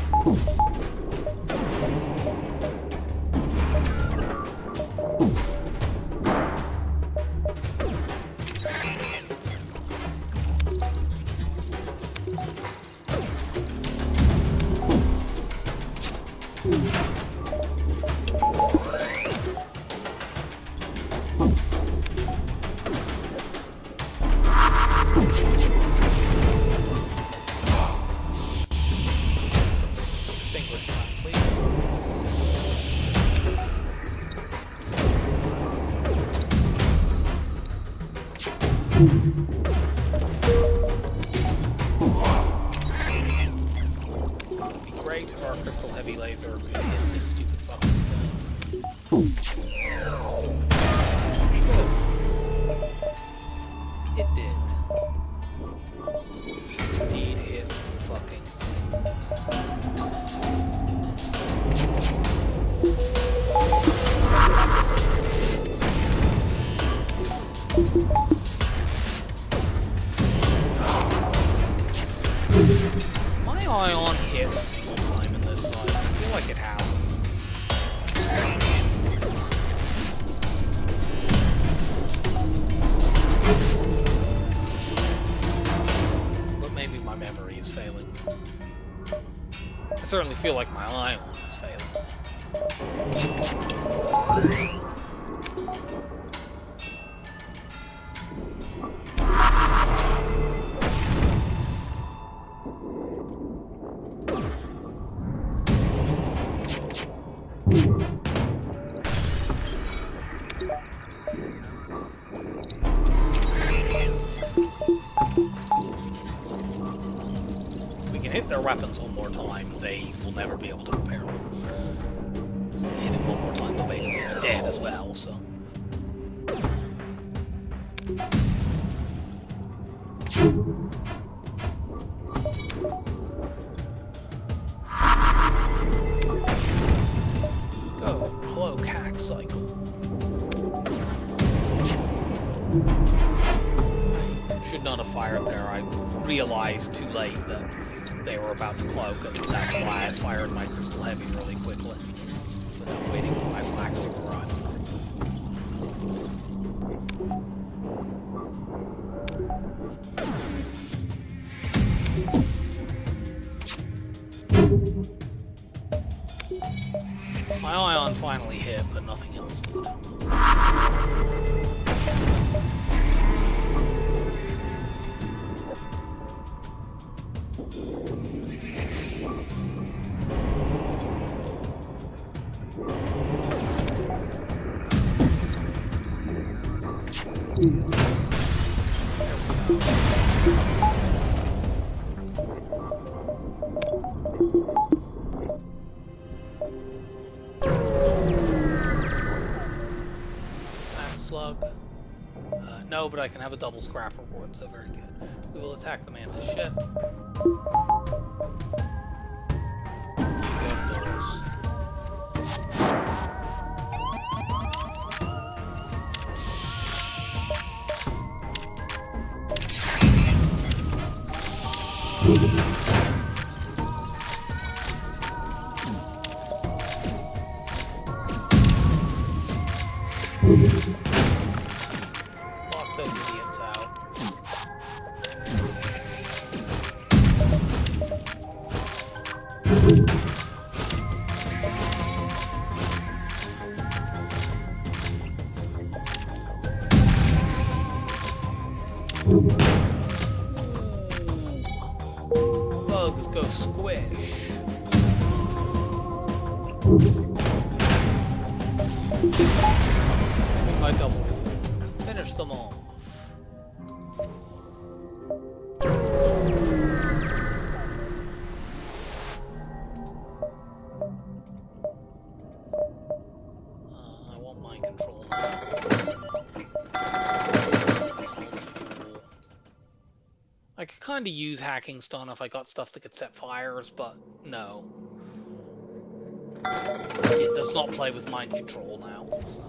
My ion hit a single time in this fight. I feel like it hasn't. But maybe my memory is failing. I certainly feel like my ion is failing. Hit their weapons one more time, they will never be able to repair them. So hit it one more time, they'll basically be dead as well, so. Go, cloak hack cycle. I should not have fired there, I realized too late that they were about to cloak, and that's why I fired my crystal heavy really quickly, without waiting for my flags to arrive. My ion finally hit, but nothing else did. Slug. No, but I can have a double scrap reward, so very good. We will attack the mantis ship. Lock those idiots out. Bugs go squish. With my double. Finish them off. I want mind control now. I could kind of use hacking stun if I got stuff that could set fires, but no. It does not play with mind control now. So.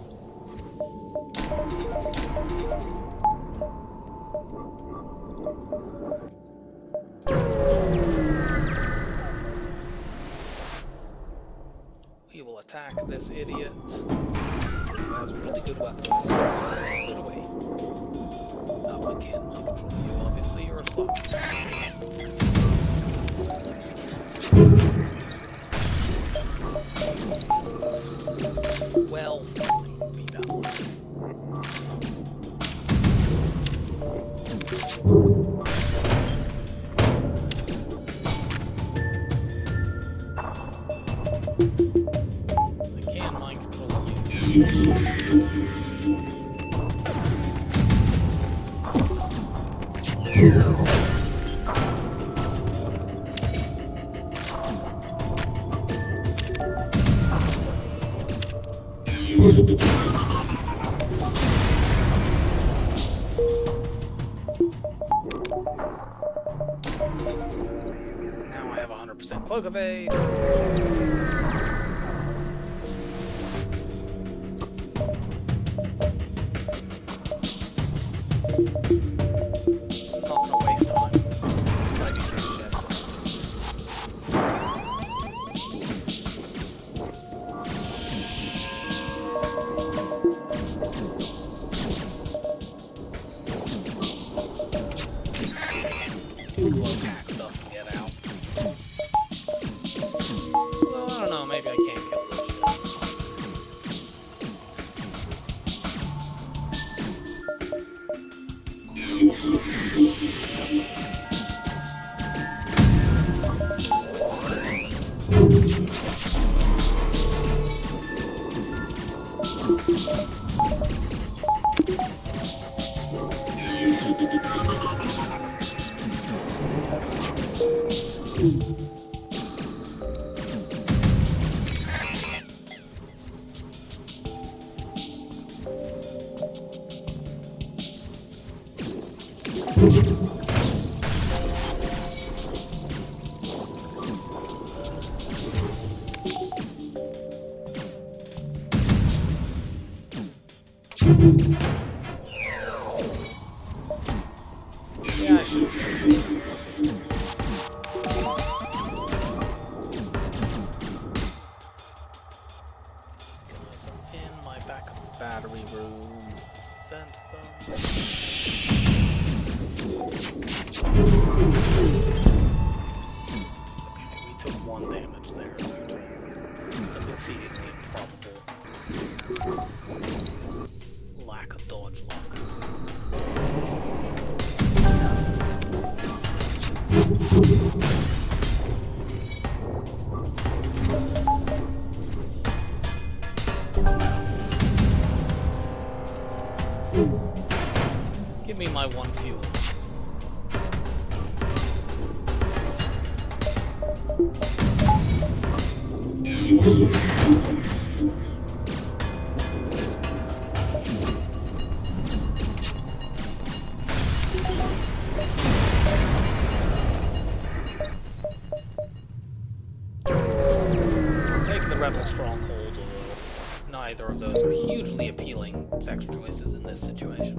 We will attack this idiot. Who has really good weapons. So do we. No, we can't mind control you. Obviously, you're a slug. Well, fine. Be that one. I can mind control you. Now I have 100% cloak evade. I'm not gonna waste time fighting this ship. Cloak hack stuff and get out. Well, I don't know, maybe I can't kill this shit. Yeah, I should. Guys, I'm in my backup battery room. Vent some. Okay, we took 1 damage there. Some exceedingly improbable lack of dodge luck. me my one fuel. Take the rebel stronghold, although neither of those are hugely appealing sex choices in this situation.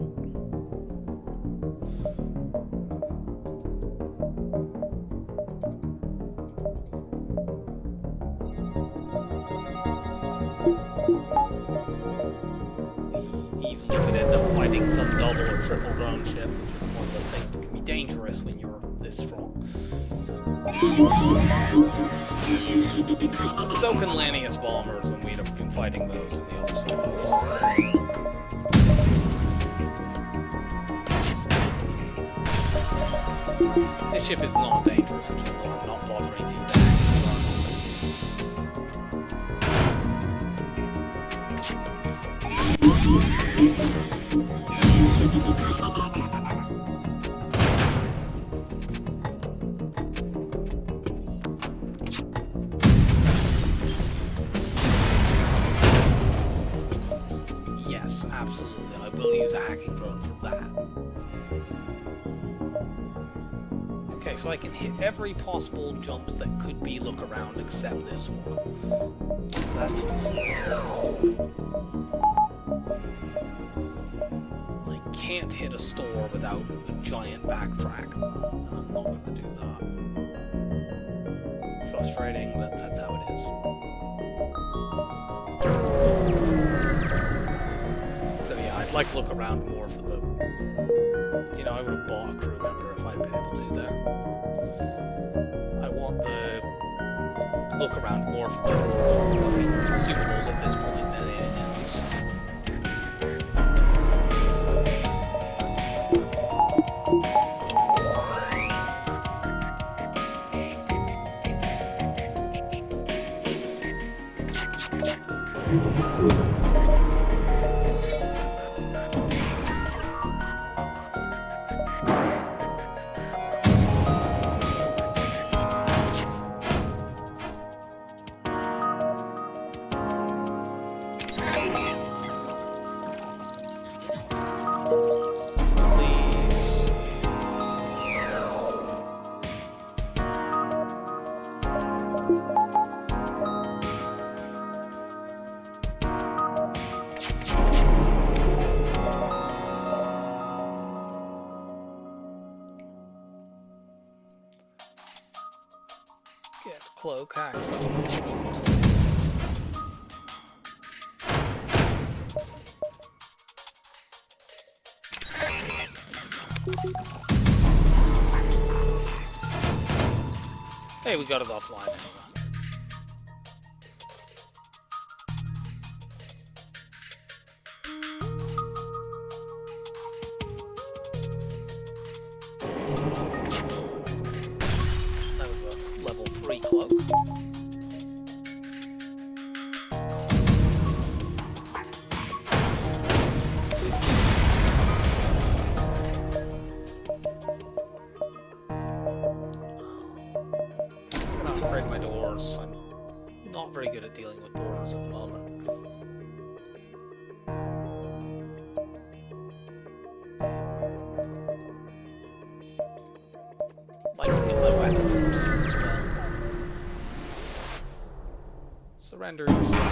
Easily could end up fighting some double or triple drone ship, which is one of the things that can be dangerous when you're this strong. But so can Lanius bombers, and we'd have been fighting those in the other sectors. This ship is not dangerous at all. I'm not bothering to use it. Yes, absolutely. I will use a hacking drone for that. Okay, so I can hit every possible jump that could be look around except this one. That's useful. I can't hit a store without a giant backtrack. I'm not going to do that. Frustrating, but that's how it is. So yeah, I'd like to look around more for the... You know, I would have bought a crew member if I'd been able to there. I want the look around more for the consumables at this point than it is. Get cloak access. Hey, we got it offline anyway. That was a level 3 cloak. Upgrade my doors. I'm not very good at dealing with borders at the moment. Like to get my weapons up soon as well. Surrender yourself.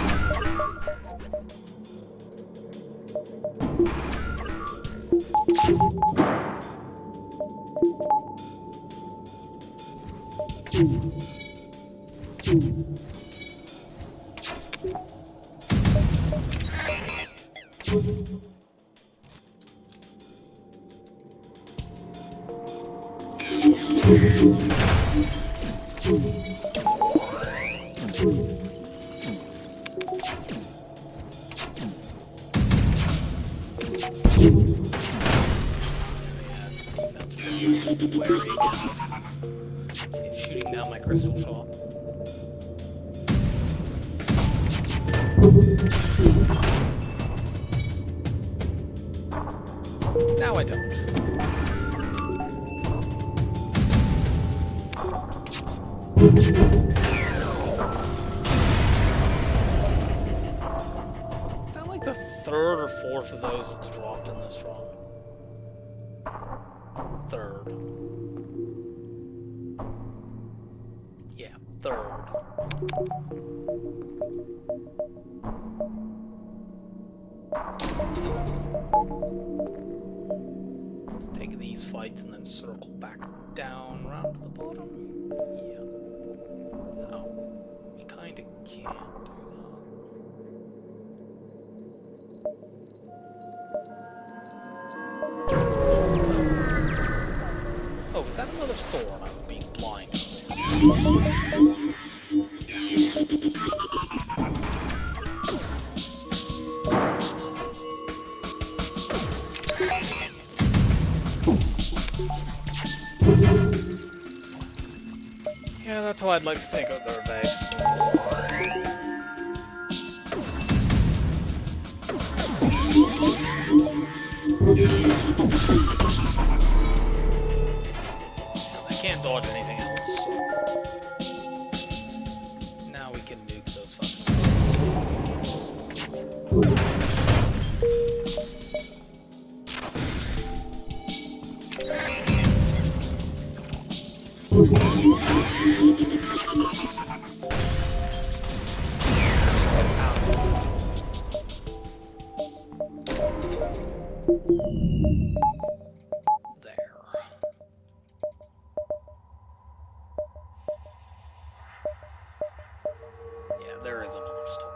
Wary enough. It's shooting down my crystal shot. Now I don't. Is that like the third or fourth of those that's dropped in this run? Third. Yeah, third. Let's take these fights and then circle back down around to the bottom. Yeah. Oh, we kinda can't do that. Oh, was that another store and I'm being blind? Yeah, that's how I'd like to take out their bag. I can't dodge anything else. Now we can nuke those fucking there is another store.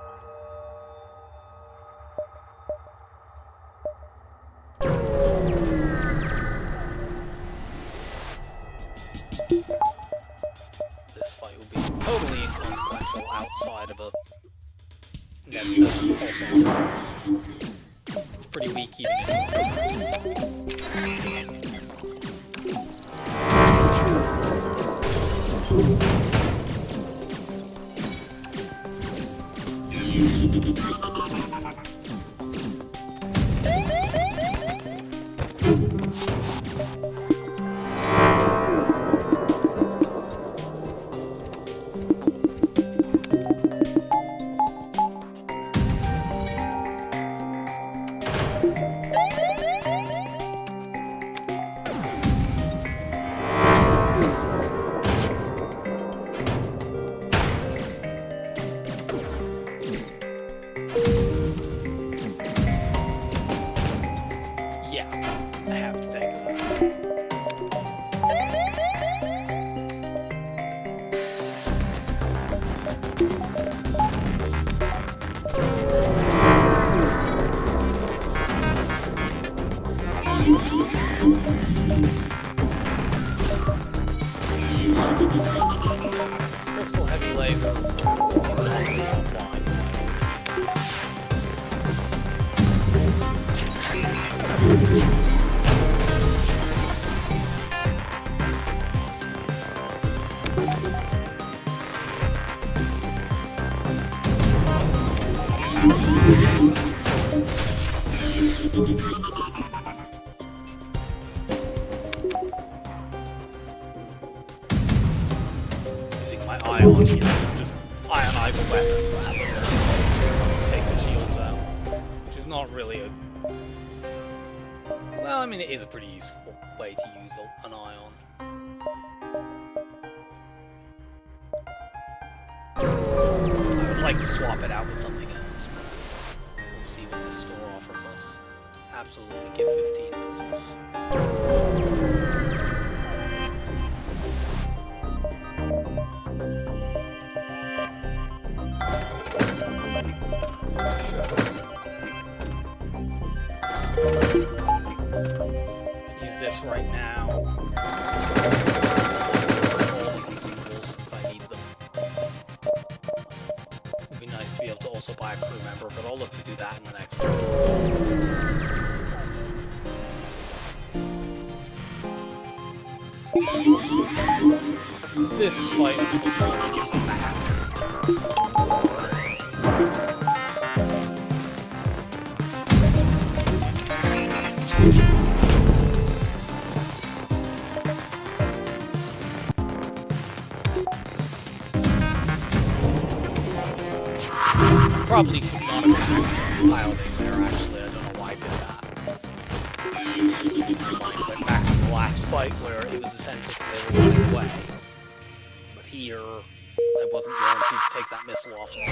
This fight will be totally inconsequential outside of a It's pretty weak even if crystal heavy laser using my ion here, just ionize a weapon rather than take the shields out, which is not really a... Well, I mean, it is a pretty useful way to use an ion. I would like to swap it out with something else, but we'll see what this store offers us. Absolutely give 15 missiles. Use this right now. All the consumables since I need them. It'd be nice to be able to also buy a crew member, but I'll look to do that in the next This fight unfortunately gives it back. probably should not have been piloting there, actually. I don't know why I did that. My mind went back to the last fight where it was essential because they were running away. But here, I wasn't guaranteed to take that missile off long.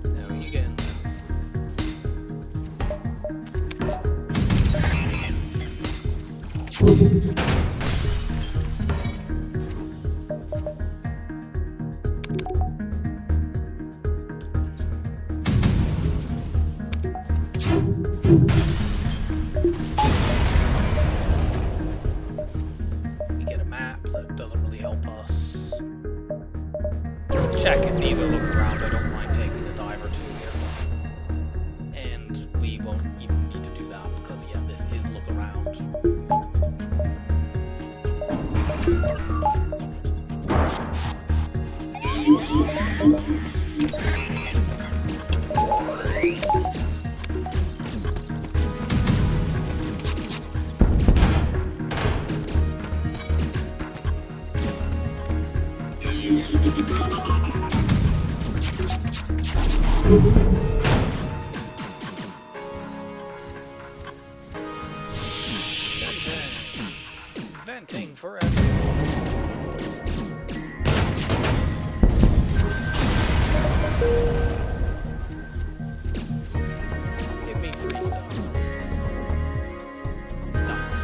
Now you get in there. We get a map that doesn't really help us. Let's check if these are looking around. I don't mind taking a dive or two here. And we won't even need to do that because, yeah, this is look around. Venting forever. Give me free stuff. Nice.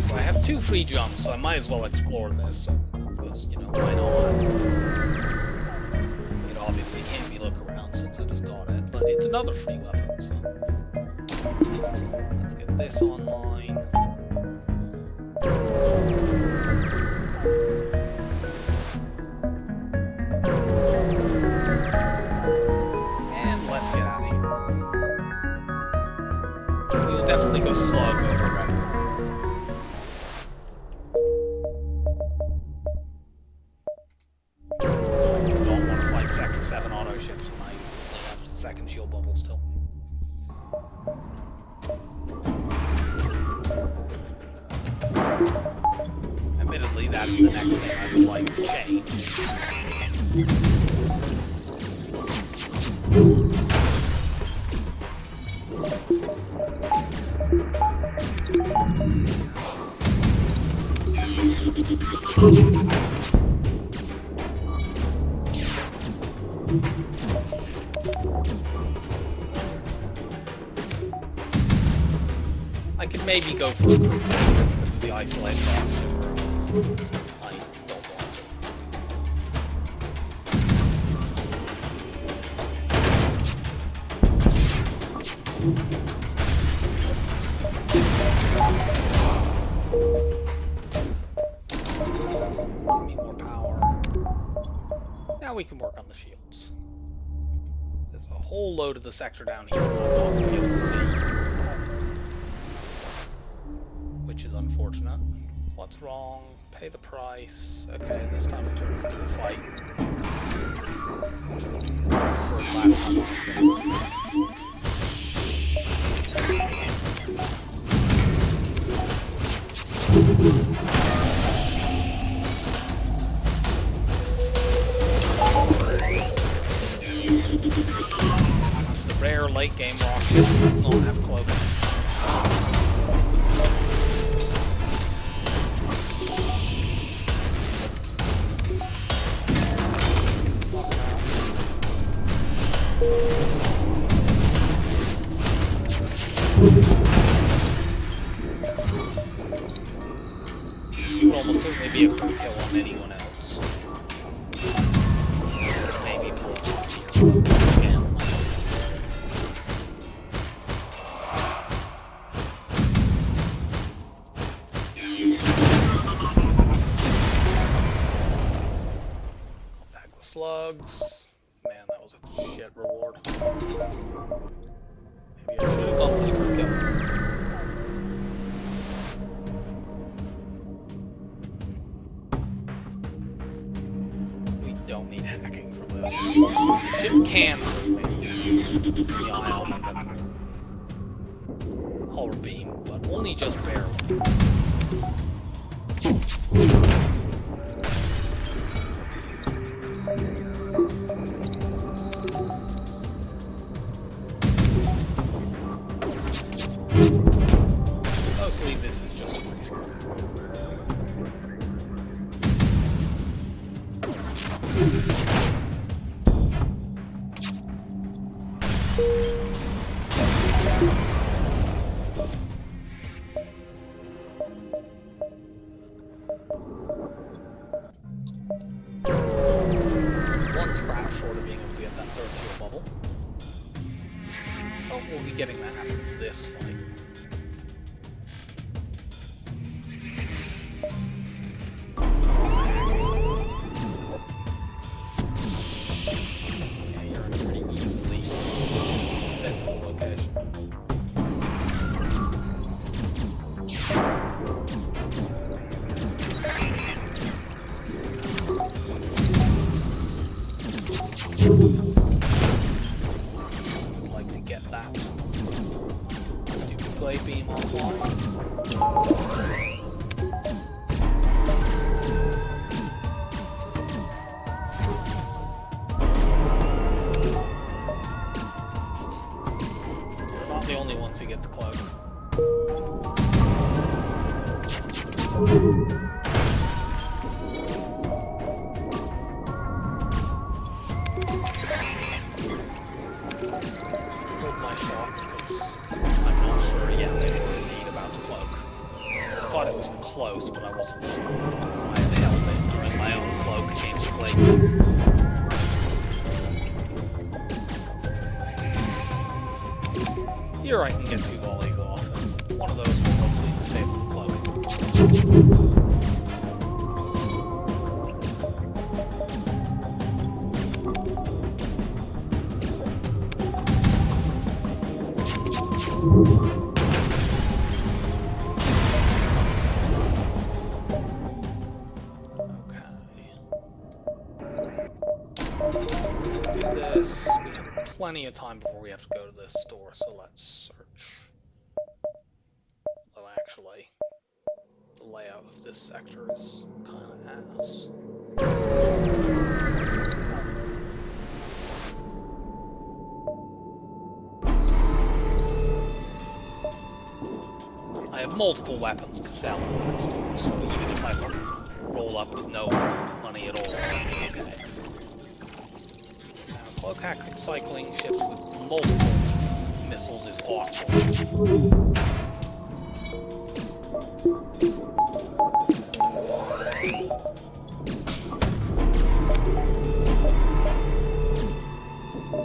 So I have 2 free jumps, so I might as well explore this. Because, you know, why not? It obviously can't be look around since I just got it, but it's another free weapon, so. Let's get this online. And let's get out of here. We'll definitely go slug over red. Don't want to fight Sector 7 auto ships when I have second shield bubble still. Admittedly, that is the next thing I would like to change. I could maybe go for a group because of the isolate costume. I don't want to. Give me more power. Now we can work on the shields. There's a whole load of the sector down here that I'm not going to be able to see. Which is unfortunate. What's wrong? Pay the price. Okay, this time it turns into a fight. Which I preferred last time, honestly. The rare late game rock ship does not have clothing. This would almost certainly be a crew kill on anyone else. Maybe pull it off here again. Got that bugs. Man, that was a shit reward. Maybe I should have gone for the group kill. We don't need hacking for this. The ship can throw me the ion and the hull beam, but only just barely. Mostly this is just free skill. One scrap short of being able to get that third shield bubble. Oh, we'll be getting that after this fight. Yeah, you're in a pretty easily defendable location. I'd like to get that stupid clay beam offline. We're not the only ones who get the cloak. Hold my shot because I'm not sure yet they were indeed about to cloak. I thought it was close, but I wasn't sure because I nailed it during my own cloak against the blade. Here I can get 2 volleys off, and one of those will hopefully disable the cloak. Do this. We have plenty of time before we have to go to this store, so let's search. Though actually, the layout of this sector is kind of ass. I have multiple weapons to sell in that store, so even if I roll up with no money at all, I'll be okay. Cloak hack cycling ships with multiple missiles is awful.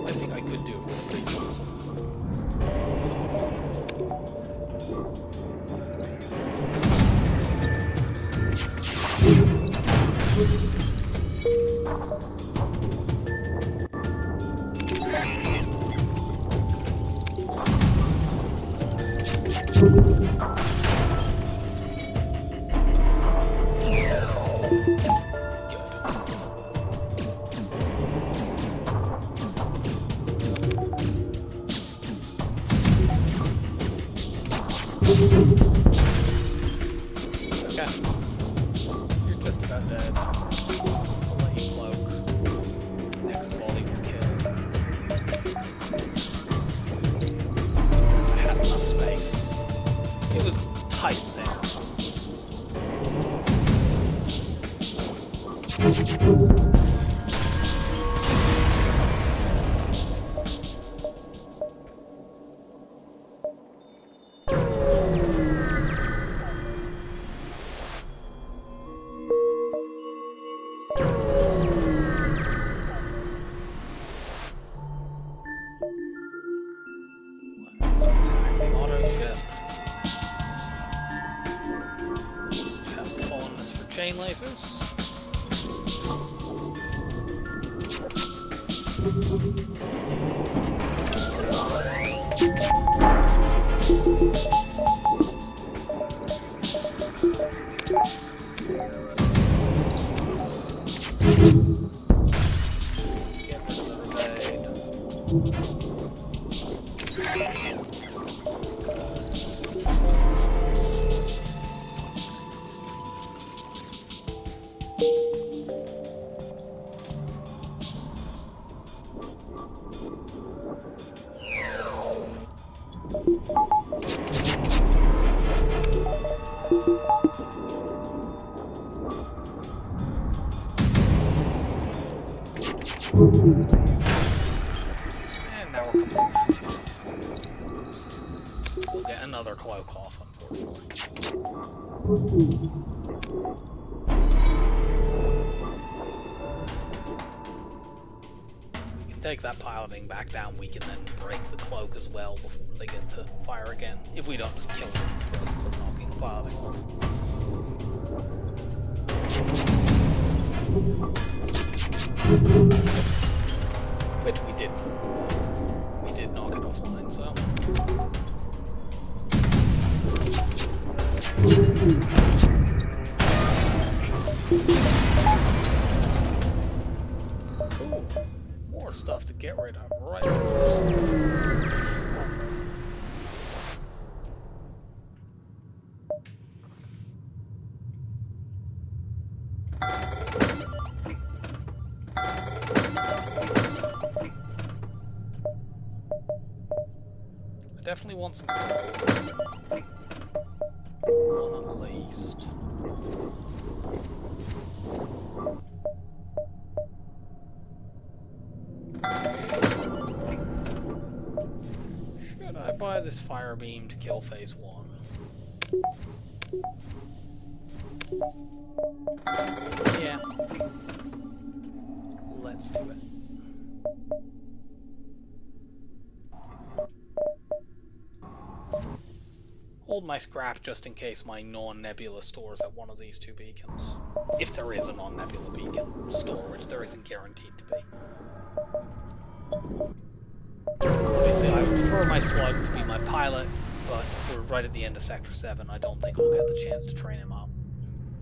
I think I could do it with a breach missile. Okay. You're just about dead. I'll let you cloak. Next volley will kill. Because I had enough space. It was tight there. Let's attack the auto ship. Which has a fondness for chain lasers. And now we're completely safe. We'll get another cloak off, unfortunately. We can take that piloting back down. We can then break the cloak as well before they get to fire again. If we don't just kill them in the process of knocking the piloting off. Which we did. We did knock it offline, so. Cool. More stuff to get rid of right on the list. Definitely want some one at least. Should I buy this fire beam to kill phase 1? Yeah. Let's do it. Hold my scrap just in case my non-nebula stores at one of these two beacons. If there is a non-nebula beacon store, which there isn't guaranteed to be. Obviously, I would prefer my slug to be my pilot, but we're right at the end of Sector 7. I don't think I'll get the chance to train him up.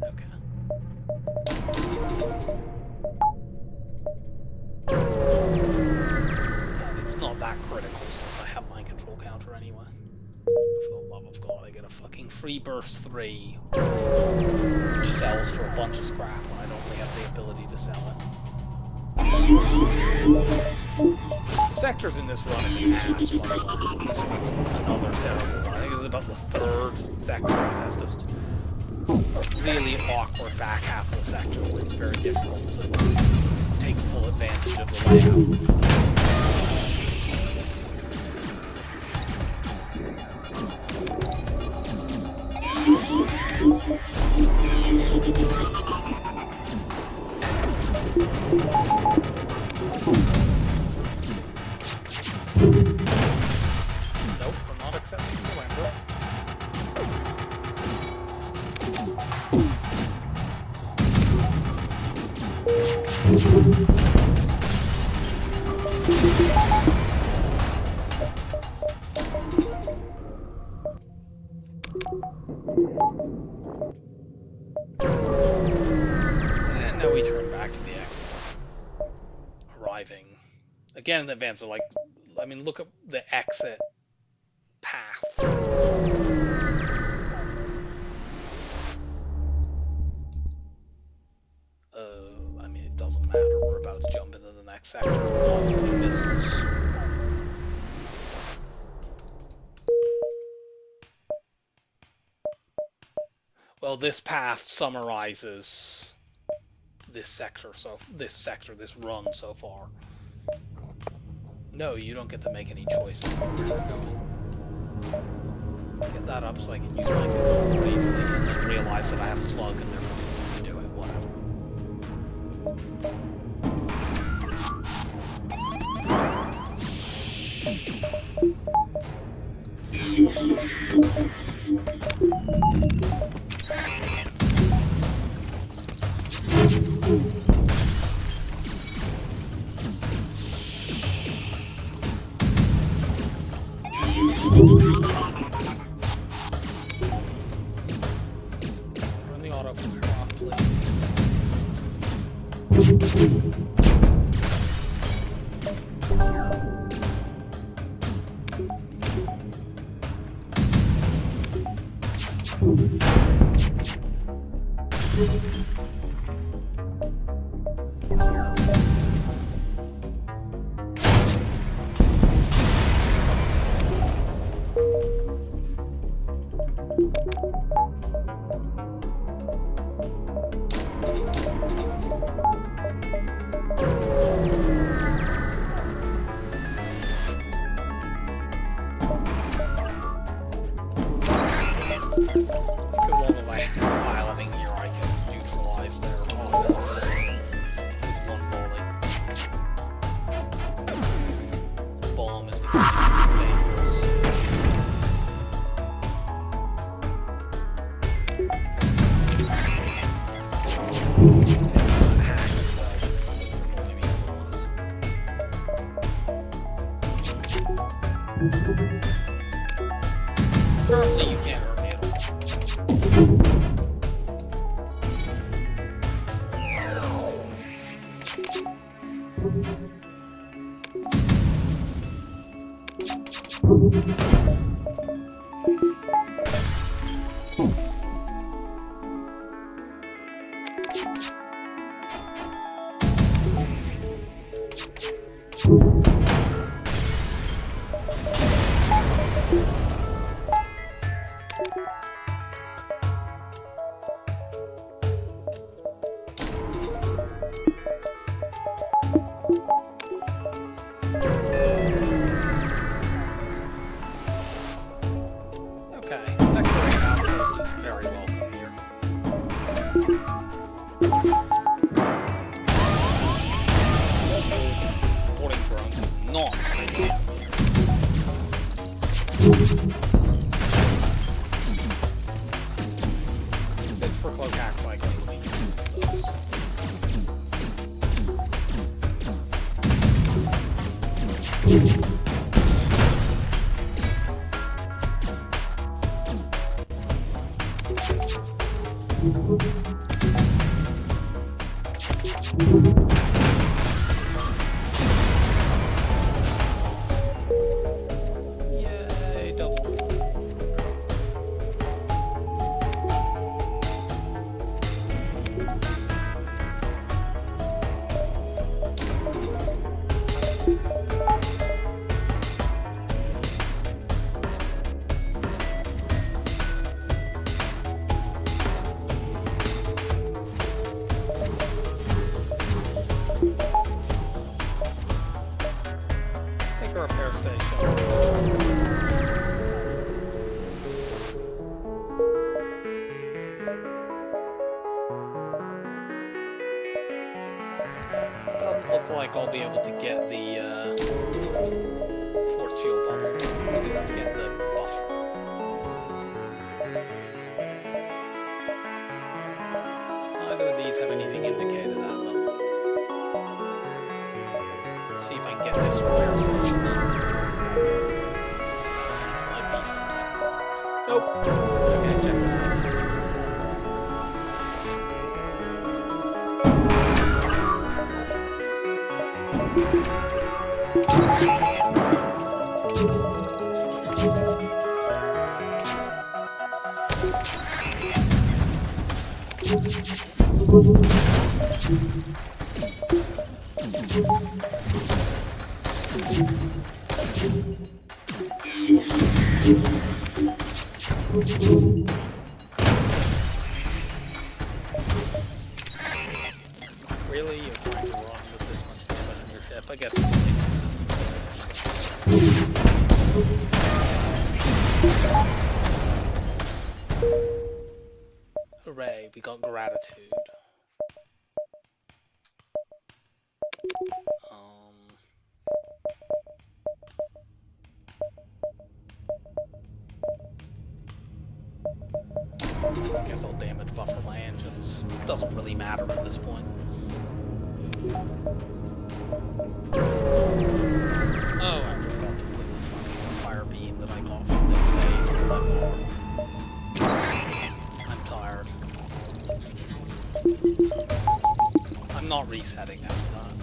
Okay. And it's not that critical since I have mind control counter anyway. For the love of God, I get a fucking free burst 3, which sells for a bunch of scrap when I don't really have the ability to sell it. The sectors in this run have been ass, by the way. This one's another terrible one. I think it's about the third sector that has just really awkward back half of the sector where it's very difficult to take full advantage of the layout. Nope, I'm not accepting surrender. And now we turn back to the exit. Arriving. Again in the advance, but like, I mean, look at the exit path. I mean, it doesn't matter. We're about to jump into the next sector. All using missiles. Well, this path summarizes this sector, this run so far. No, you don't get to make any choices on where you're going. Get that up so I can use my control more easily, and then realize that I have a slug and therefore to do it, whatever. Currently, you can't hurt me at all. Doesn't look like I'll be able to get the force shield bubble, get the buffer. Neither of these have anything indicated at them. Let's see if I can get this repair station done. These might be something. Nope. Okay, check this out. Really? You're trying to run with this much damage on your ship? I guess it's a laser system. Hooray, we got gratitude. I guess I'll damage buffer my engines. Doesn't really matter at this point. Oh, I forgot to put the fucking fire beam that I got from this phase on my board. I'm tired. I'm not resetting after that.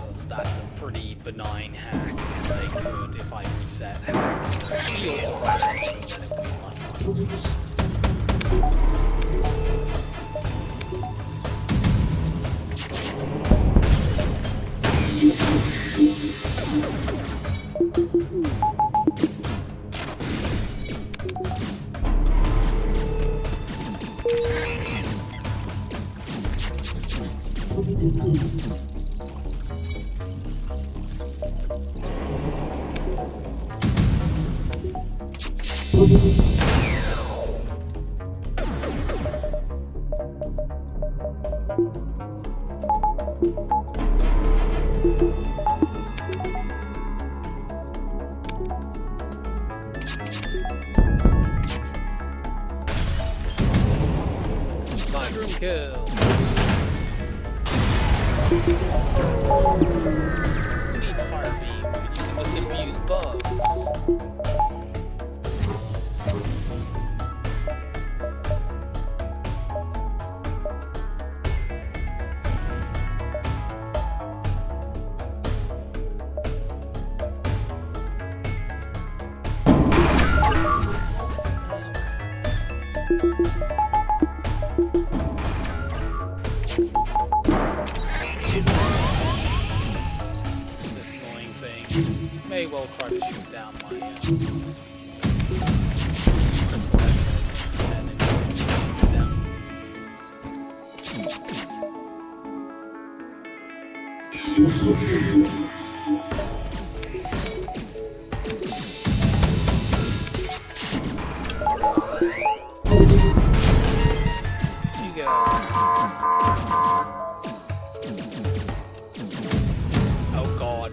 Because that's a pretty benign hack. they could, if I reset, hack shields or weapons, then it would be much worse. Room kills. Who needs fire beam when you can just abuse bugs? May well try to shoot down my missile and then shoot it down. You get out. Oh God.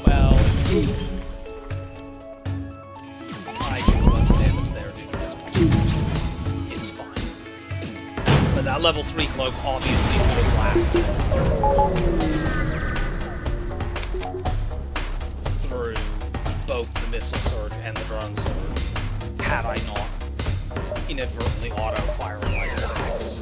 Well, I took a bunch of damage there due to this point. It's fine. But that level 3 cloak obviously would have lasted through both the missile surge and the drone surge, had I not inadvertently auto-fired my flags.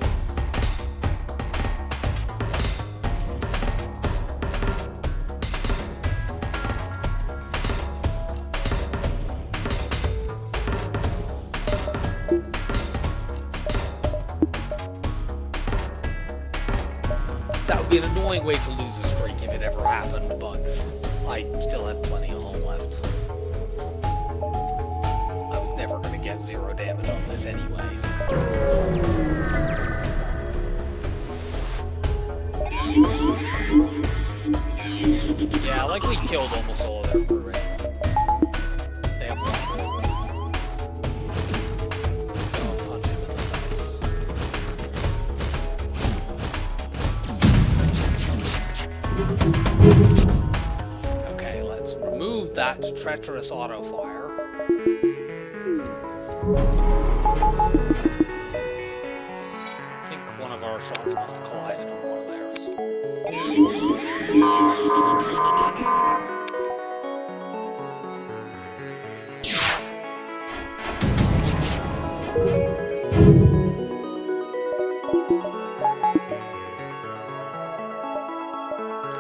That would be an annoying way to lose a streak if it ever happened, but I still had plenty of hull left. I was never going to get 0 damage on this anyways. Yeah, like we killed almost all of their crew right now. They have one. Go punch him in the face. Okay, let's remove that treacherous auto fire. I think one of our shots must have collided with one of theirs.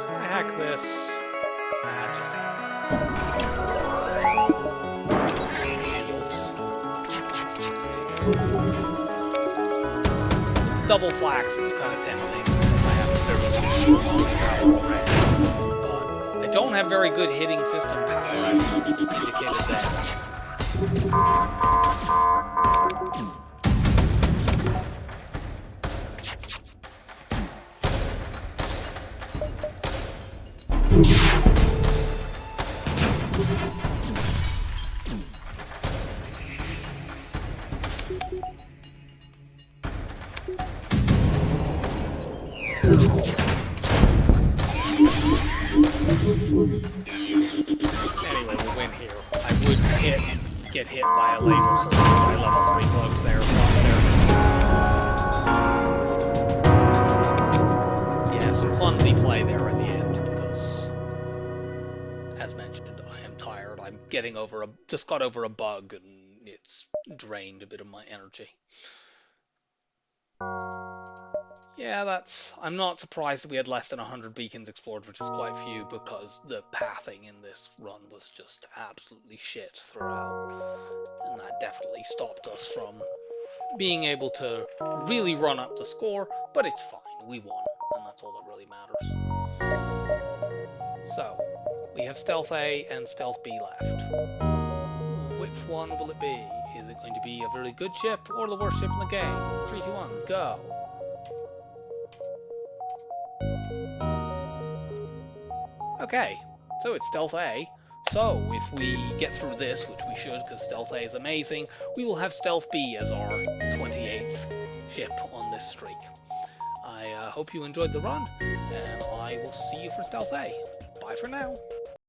Can I hack this? Ah, just hack it. Double flax, it was kind of tempting. I have very good power already. But I don't have very good hitting system power, as indicated there. Anyway, we'll win here. I would get hit by a laser sword if my level 3 cloaks there. Yeah, some clumsy play there in the end because, as mentioned, I am tired. I'm getting over just got over a bug and it's drained a bit of my energy. Yeah, I'm not surprised that we had less than 100 beacons explored, which is quite few, because the pathing in this run was just absolutely shit throughout. And that definitely stopped us from being able to really run up the score, but it's fine, we won, and that's all that really matters. So, we have Stealth A and Stealth B left. Which one will it be? Is it going to be a very good ship or the worst ship in the game? 3, 2, 1, go! Okay, so it's Stealth A. So if we get through this, which we should because Stealth A is amazing, we will have Stealth B as our 28th ship on this streak. I hope you enjoyed the run, and I will see you for Stealth A. Bye for now.